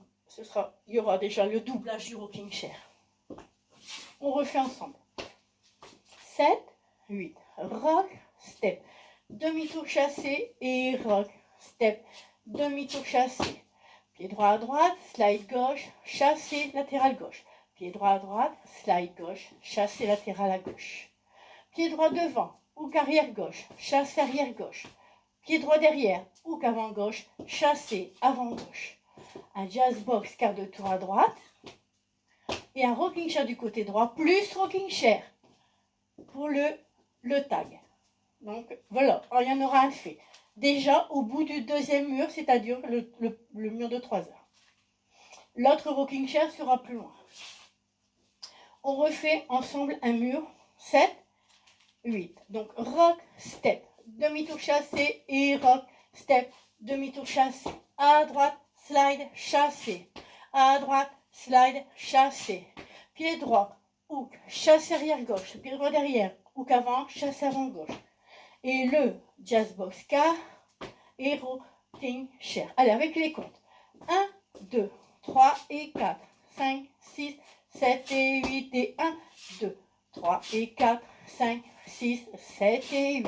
il y aura déjà le doublage du rocking chair. On refait ensemble. 7, 8. Rock, step. Demi-tour chassé et rock, step. Demi-tour chassé. Pied droit à droite, slide gauche, chassé, latéral gauche. Pied droit à droite, slide gauche, chassé, latéral à gauche. Pied droit devant ou qu'arrière gauche, chassé arrière gauche. Pied droit derrière ou qu'avant gauche, chassé avant gauche. Un jazz box quart de tour à droite et un rocking chair du côté droit plus rocking chair pour le tag. Donc voilà, il y en aura un fait. Déjà au bout du deuxième mur, c'est-à-dire le mur de 3 heures. L'autre rocking chair sera plus loin. On refait ensemble un mur 7, 8. Donc rock, step, demi-tour chassé et rock, step, demi-tour chassé. À droite, slide, chassé. À droite, slide, chassé. Pied droit, hook, chassé arrière gauche. Pied droit derrière, hook avant, chassé avant gauche. Et le jazz box car et rocking chair. Allez, avec les comptes. 1, 2, 3 et 4, 5, 6, 7 et 8 et 1, 2, 3 et 4, 5, 6, 7 et 8.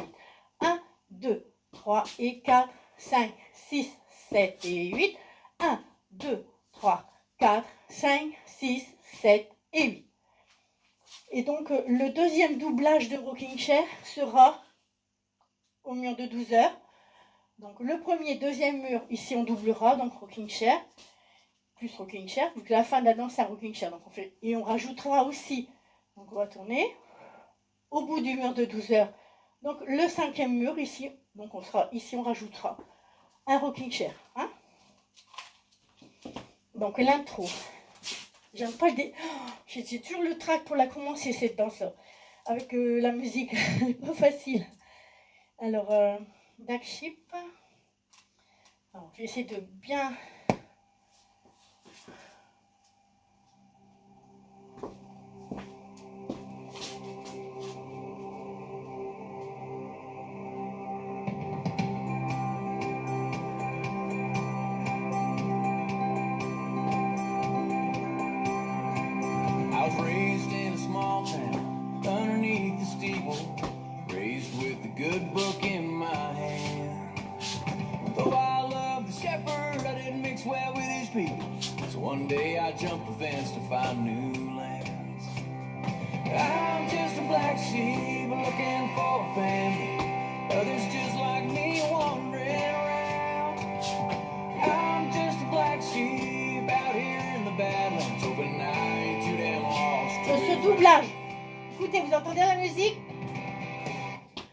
1, 2, 3 et 4, 5, 6, 7 et 8. 1, 2, 3, 4, 5, 6, 7 et 8. Et donc, le deuxième doublage de rocking chair sera au mur de 12 heures. Donc, le premier, deuxième mur, ici, on doublera, donc rocking chair, plus rocking chair. Donc, la fin de la danse, c'est un rocking chair. Donc, et on rajoutera aussi, donc on va tourner, au bout du mur de 12 heures. Donc, le cinquième mur, ici, donc on rajoutera un rocking chair. Hein. Donc, l'intro. J'aime pas j'ai toujours le trac pour la commencer, cette danse avec la musique, c'est pas facile. Alors, Black Sheep. Alors, j'essaie de bien... Good book in my hand. Though I love the shepherd, I didn't mix chance to find new lands. I'm just a black sheep looking for a family. Others just like me wandering around. I'm just a black sheep out here in the Badlands, hoping I ain't too damn lost. Ce doublage. Écoutez, vous entendez la musique?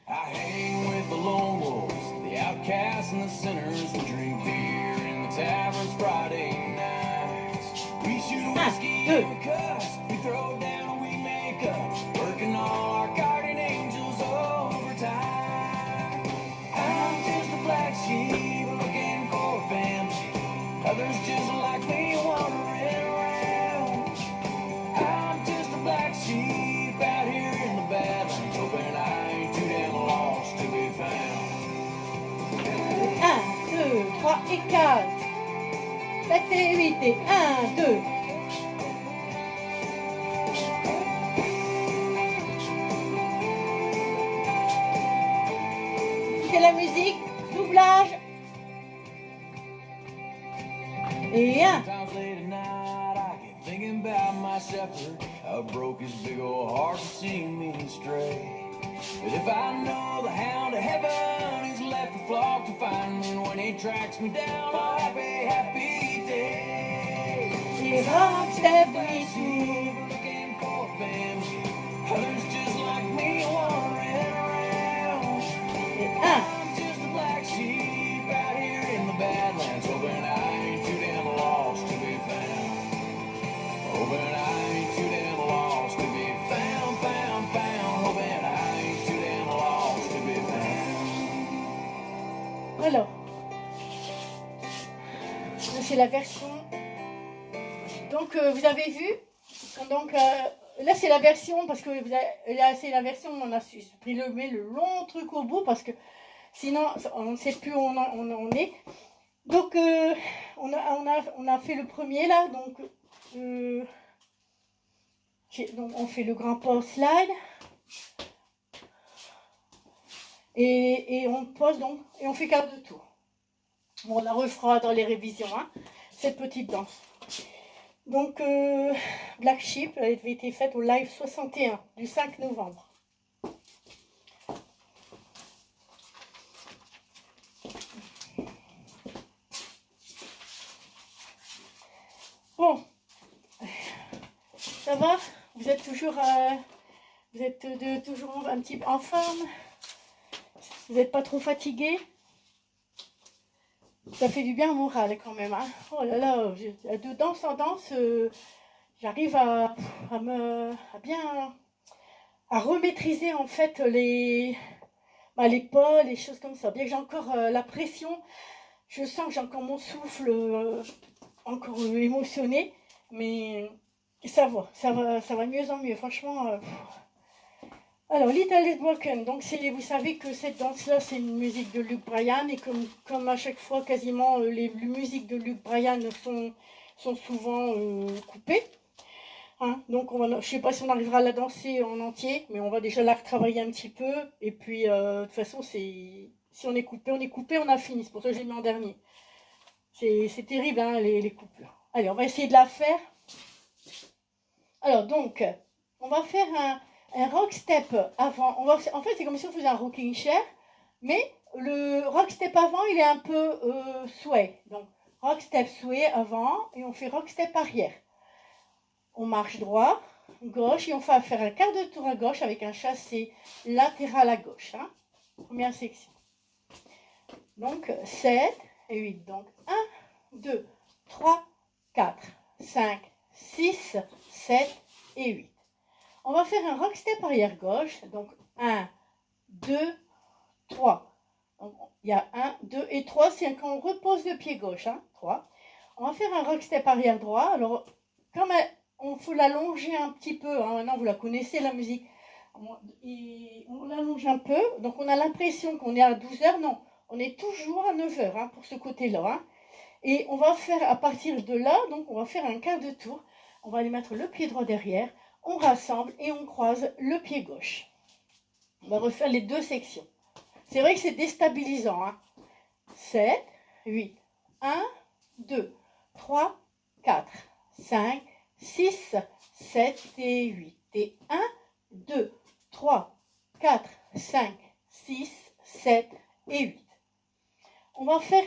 I hang with the lone wolves, the outcasts and the sinners who drink beer in the taverns Friday nights. We shoot whiskey and we cuss, we throw down and we make up, working all our guardian angels overtime. I'm just a black sheep looking for a family. Others just like me wandering around. I'm just a black sheep out here in the Badlands, hoping I ain't too damn lost to be found. 1, 2, 3 et 4. 7 et 8 et 1, 2. C'est la musique, doublage. Et 1. Sometimes late at night I get thinking about my shepherd, how broke his big old heart to see me stray. But if I know the hound of heaven, he's left the flock to find me, and when he tracks me down, I'll have a happy day. Et rock, step, Black oui, sheep looking for a family, others just like me wandering around. et 1. I'm just a black sheep out here in the Badlands, hoping I ain't too damn lost to be found. Hoping I ain't too damn lost to be found, found, found. Hoping I ain't too damn lost to be found. Alors, c'est la version. Donc, vous avez vu. Donc, là, c'est la version parce que là, c'est la version. On a supprimé le long truc au bout parce que sinon, on ne sait plus où on est. Donc, on a fait le premier là. Donc, on fait le grand pause slide. Et on pose donc, et on fait 4 tours. Bon, on la refera dans les révisions, hein, cette petite danse. Donc, Black Sheep, elle avait été faite au live 61 du 5 novembre. Bon, ça va? Vous êtes toujours, toujours un petit peu en forme? Vous n'êtes pas trop fatigué? Ça fait du bien au moral quand même. Hein. Oh là là, de danse en danse, j'arrive à remaîtriser en fait les pas, les choses comme ça. Bien que j'ai encore la pression, je sens que j'ai encore mon souffle encore émotionné, mais ça va de mieux en mieux. Franchement. Alors, Little is Broken, donc vous savez que cette danse-là, c'est une musique de Luke Bryan, et comme à chaque fois, quasiment, les musiques de Luke Bryan sont souvent coupées. Hein, donc, je ne sais pas si on arrivera à la danser en entier, mais on va déjà la retravailler un petit peu. Et puis, de toute façon, si on est coupé, on a fini. C'est pour ça que j'ai mis en dernier. C'est terrible, hein, les coupures. Allez, on va essayer de la faire. Alors, donc, on va faire un rock step avant. En fait, c'est comme si on faisait un rocking chair, mais le rock step avant, il est un peu sway. Donc, rock step sway avant, et on fait rock step arrière. On marche droit, gauche, et on va faire un quart de tour à gauche avec un chassé latéral à gauche. Hein. Première section. Donc, 7 et 8. Donc, 1, 2, 3, 4, 5, 6, 7 et 8. On va faire un rock step arrière gauche. Donc 1, 2, 3. Donc, il y a 1, 2 et 3. C'est quand on repose le pied gauche. Hein, 3. On va faire un rock step arrière droit. Alors, comme on faut l'allonger un petit peu. Hein, maintenant, vous la connaissez la musique. Et on l'allonge un peu. Donc, on a l'impression qu'on est à 12 heures. Non, on est toujours à 9 heures hein, pour ce côté-là. Hein. Et on va faire à partir de là. Donc, on va faire un quart de tour. On va aller mettre le pied droit derrière. On rassemble et on croise le pied gauche. On va refaire les deux sections. C'est vrai que c'est déstabilisant. Hein. 7, 8, 1, 2, 3, 4, 5, 6, 7 et 8. Et 1, 2, 3, 4, 5, 6, 7 et 8. On va faire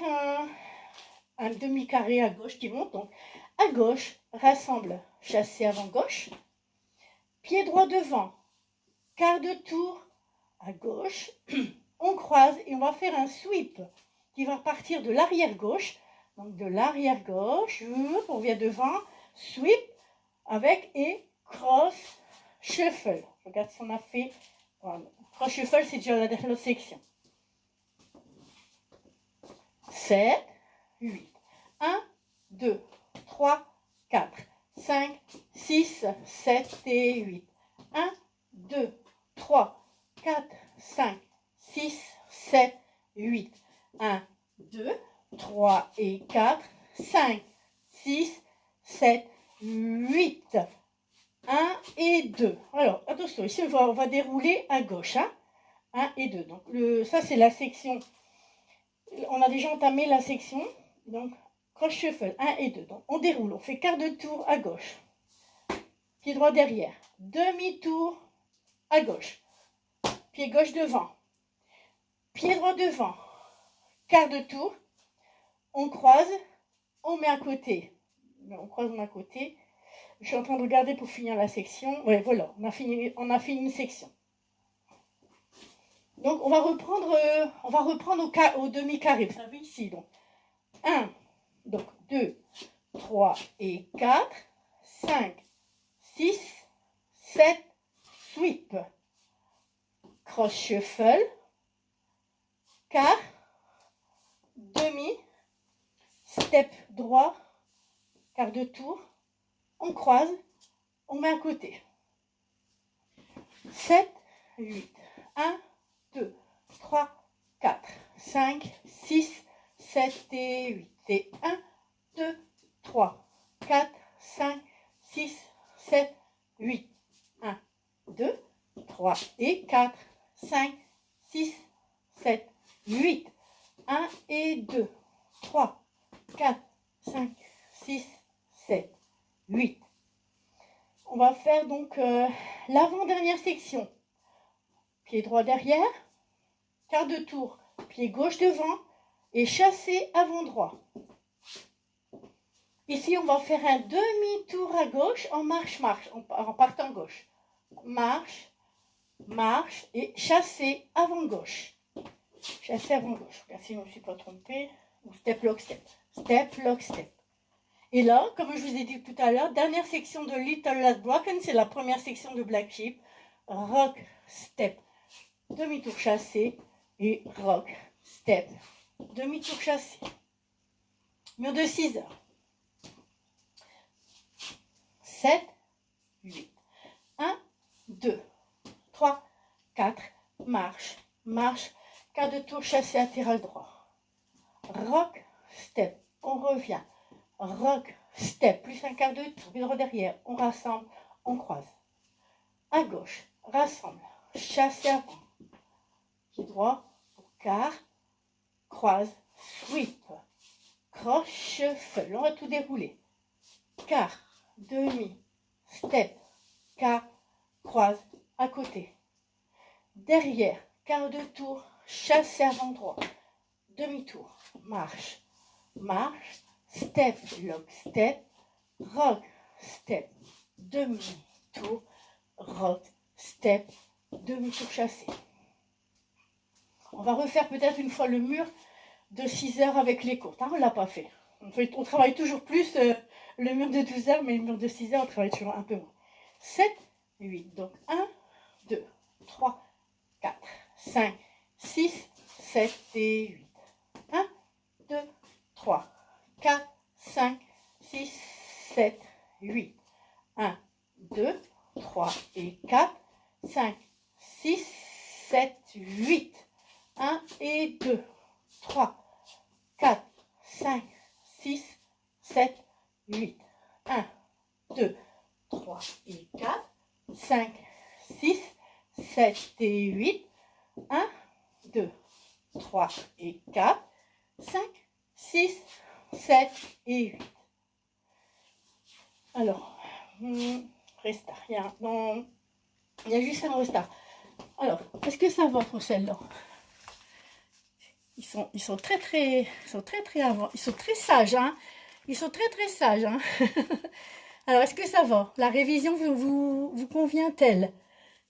un demi-carré à gauche qui monte. Donc, à gauche, rassemble, chassé avant gauche, pied droit devant, quart de tour à gauche, on croise et on va faire un sweep qui va partir de l'arrière gauche. Donc de l'arrière gauche, on vient devant, sweep avec et cross shuffle. Regarde si on a fait. Voilà. Cross shuffle, c'est déjà la dernière section. 7, 8. 1, 2, 3, 4, 5, 6, 7 et 8. 1, 2, 3, 4, 5, 6, 7, 8. 1, 2, 3 et 4, 5, 6, 7, 8. 1 et 2. Alors, attention, ici, on va dérouler à gauche. 1 et 2. Donc, ça, c'est la section. On a déjà entamé la section. Donc, cross shuffle, 1 et 2. Donc, on déroule. On fait quart de tour à gauche. Pied droit derrière. Demi-tour à gauche. Pied gauche devant. Pied droit devant. Quart de tour. On croise. On met à côté. On croise, on met à côté. Je suis en train de regarder pour finir la section. Ouais, voilà. On a fini une section. Donc, on va reprendre au demi-carré. Vous savez, ici. Donc, 1, donc 2, 3 et 4, 5, 6, 7, sweep, cross shuffle, quart, demi, step droit, quart de tour, on croise, on met à côté. 7, 8, 1, 2, 3, 4, 5, 6, 7 et 8. Et 1, 2, 3, 4, 5, 6, 7, 8. 1, 2, 3 et 4, 5, 6, 7, 8. 1 et 2, 3, 4, 5, 6, 7, 8. On va faire donc l'avant-dernière section. Pied droit derrière, quart de tour, pied gauche devant et chassé avant droit. Ici, on va faire un demi-tour à gauche en marche-marche, en partant gauche. Marche, marche et chassé avant gauche. Chassé avant gauche. Regarde si je ne me suis pas trompée. Ou step, lock, step. Step, lock, step. Et là, comme je vous ai dit tout à l'heure, dernière section de Little Last Broken, c'est la première section de Black Sheep. Rock, step, demi-tour chassé et rock, step, demi-tour chassé. Mur de 6 heures. 7, 8. 1, 2, 3, 4, marche, marche, quart de tour chassé latéral droit. Rock, step, on revient. Rock, step, plus un quart de tour, pied droit derrière, on rassemble, on croise. À gauche, rassemble, chassé avant. Pied droit, quart, croise, sweep, cross, shuffle, on va tout dérouler. Quart, demi, step, quart, croise, à côté. Derrière, quart de tour, chassé avant droit. Demi-tour, marche, marche, step, lock, step, rock, step, demi-tour, rock, step, demi-tour chassé. On va refaire peut-être une fois le mur de 6 heures avec les courtes. On ne l'a pas fait. On travaille toujours plus le mur de 12 heures, mais le mur de 6 heures, on travaille toujours un peu moins. 7, 8. Donc 1, 2, 3, 4, 5, 6, 7 et 8. 1, 2, 3, 4, 5, 6, 7, 8. 1, 2, 3 et 4, 5, 6, 7, 8. 1 et 2, 3, 4, 5, 6, 7, 8. 1, 2, 3 et 4, 5, 6, 7 et 8. 1, 2, 3 et 4, 5, 6, 7 et 8. Alors, Restart. Il y a juste un restart. Alors, est-ce que ça va pour celle-là? Ils sont très avant. Ils sont très sages, hein. Ils sont très sages, hein. Alors, est-ce que ça va? La révision vous convient-elle?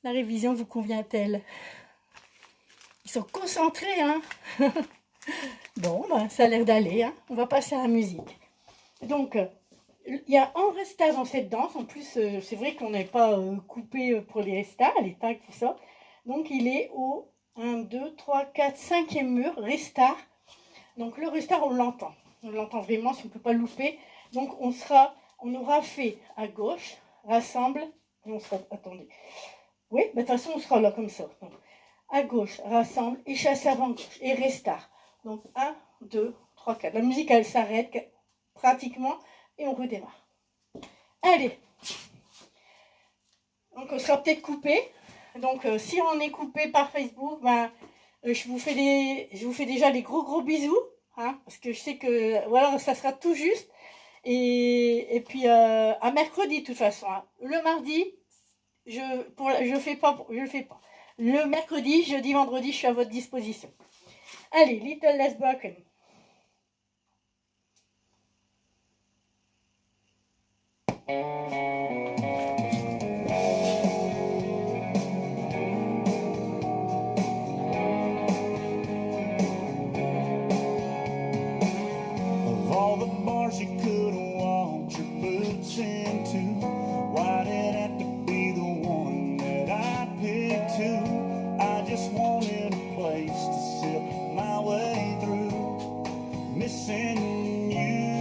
La révision vous convient-elle? Ils sont concentrés, hein. Bon, ben, ça a l'air d'aller, hein. On va passer à la musique. Donc, il y a un restart dans cette danse. En plus, c'est vrai qu'on n'est pas coupé pour les restarts, les tags, tout ça. Donc, il est au 1, 2, 3, 4, 5e mur, restart. Donc, le restart, on l'entend. On l'entend vraiment, si on ne peut pas louper. Donc, on aura fait à gauche, rassemble, et on sera, attendez. Oui, de toute façon, on sera là comme ça. Donc, à gauche, rassemble, et chasse avant gauche, et restart. Donc, 1, 2, 3, 4. La musique, elle s'arrête pratiquement, et on redémarre. Allez. Donc, on sera peut-être coupé. Donc, si on est coupé par Facebook, ben, je vous fais déjà des gros bisous. Hein, parce que je sais que, voilà, ça sera tout juste. Et puis, à mercredi, de toute façon. Hein. Le mardi, je le fais pas. Le mercredi, jeudi, vendredi, je suis à votre disposition. Allez, Little Less Broken. Of all the bars you could have walked your boots into, why did it have to be the one that I picked to? I just wanted a place to sip my way through, missing you.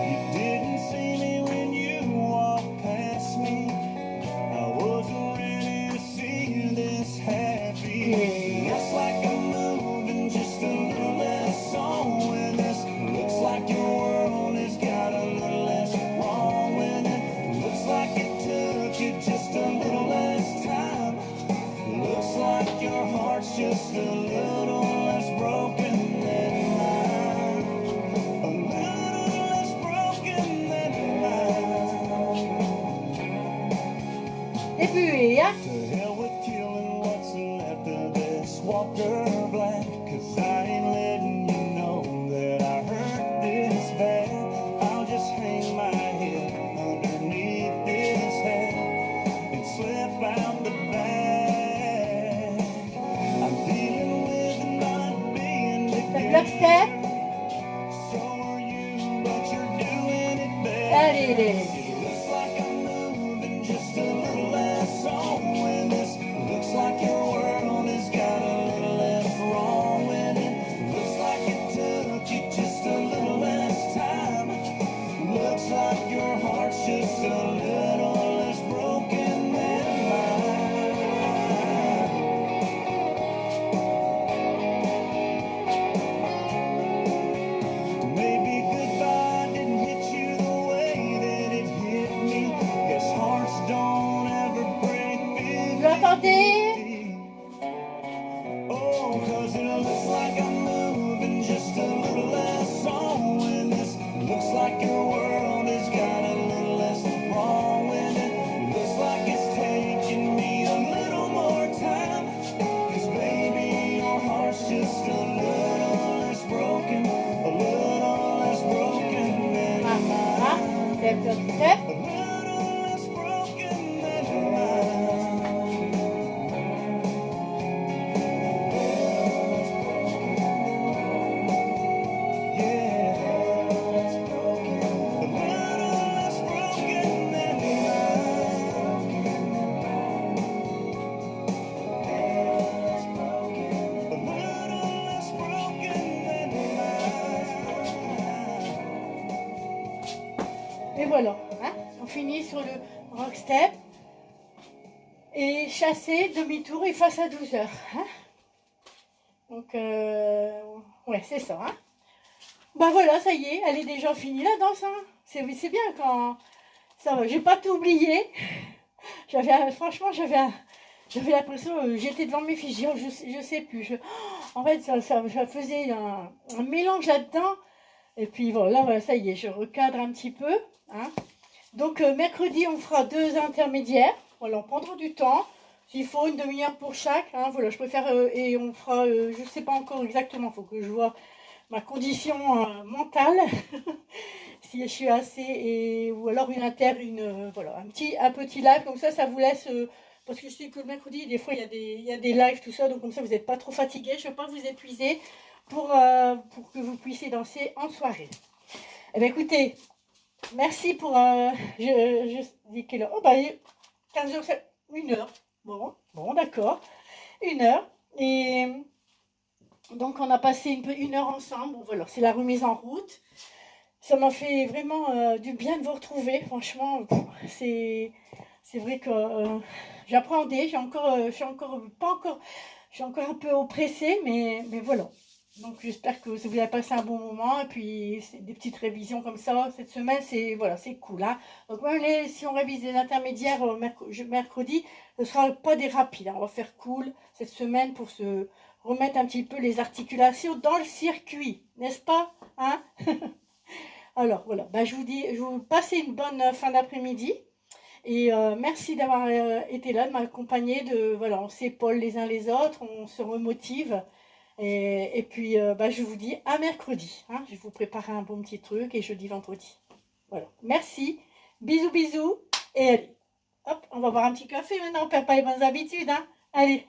You didn't see me when you walked past me. I wasn't ready to see you this happy. Looks like I'm moving just a little less on with this. Looks like your world has got a little less wrong with it. Looks like it took you just a little less time. Looks like your heart's just a little less broken than mine. A little less broken than mine. Et puis, hein? To hell with killing what's left of this Walker Black, 'cause I ain't letting you know that I hurt this bad. I'll just hang my head underneath this hat and slip out the back. I'm dealing with not being le block step. so are you, but you're doing it bad. Allez. It looks like I'm moving just a little less on with this. Looks like your world has got a little less wrong with it. Looks like it took you just a little less time. Looks like your heart's just a little less broken than mine. Maybe goodbye didn't hit you the way that it hit me. Guess hearts don't ever break Vous l'entendez? Oh, 'cause it looks like I'm moving just a little less on with this. Looks like your world has got a little less wrong with it. Looks like it's taking me a little more time. 'Cause baby, your heart's just a little less broken. A little less broken than mine. Step, step, step. A little less broken than mine. Et voilà, hein? On finit sur le rock step. Et chasser, demi-tour et face à 12 heures. Hein? Donc, ouais, c'est ça. Hein? Bah voilà, ça y est, elle est déjà finie la danse. Hein? C'est bien quand ça va. J'ai pas tout oublié. Franchement, j'avais l'impression, j'étais devant mes fiches, je sais plus. En fait, ça faisait un mélange là-dedans. Et puis voilà, ça y est, je recadre un petit peu. Hein. Donc mercredi, on fera 2 intermédiaires. Voilà, on prendra du temps. S'il faut une demi-heure pour chaque, hein, voilà, je préfère, et on fera, je ne sais pas encore exactement, il faut que je vois ma condition mentale, si je suis assez, ou alors voilà, un petit live, comme ça vous laisse, parce que je sais que le mercredi, des fois, il y a des lives, tout ça, donc comme ça, vous n'êtes pas trop fatigué, je ne veux pas vous épuiser pour que vous puissiez danser en soirée. Eh bien, écoutez, merci pour, je dis quelle heure? Oh, bah, 15h, 1 heure. Bon, d'accord, 1 heure. Et donc, on a passé 1 heure ensemble. Bon, voilà, c'est la remise en route. Ça m'a fait vraiment du bien de vous retrouver. Franchement, c'est vrai que j'appréhendais. Je suis encore pas encore, je suis encore un peu oppressée, mais voilà. Donc j'espère que vous avez passé un bon moment. Et puis c'est des petites révisions comme ça cette semaine, c'est voilà, c'est cool, hein. Donc même si on révise des intermédiaires mercredi, ce sera pas des rapides, hein. On va faire cool cette semaine pour se remettre un petit peu les articulations dans le circuit, n'est-ce pas, hein? Alors voilà, bah, je vous passe une bonne fin d'après-midi et merci d'avoir été là, de m'accompagner. Voilà, on s'épaule les uns les autres, on se remotive et puis bah, je vous dis à mercredi, hein. Je vais vous préparer un bon petit truc et jeudi, vendredi. Voilà, merci, bisous bisous et allez, hop, on va boire un petit café maintenant, on perd pas les bonnes habitudes, hein. Allez.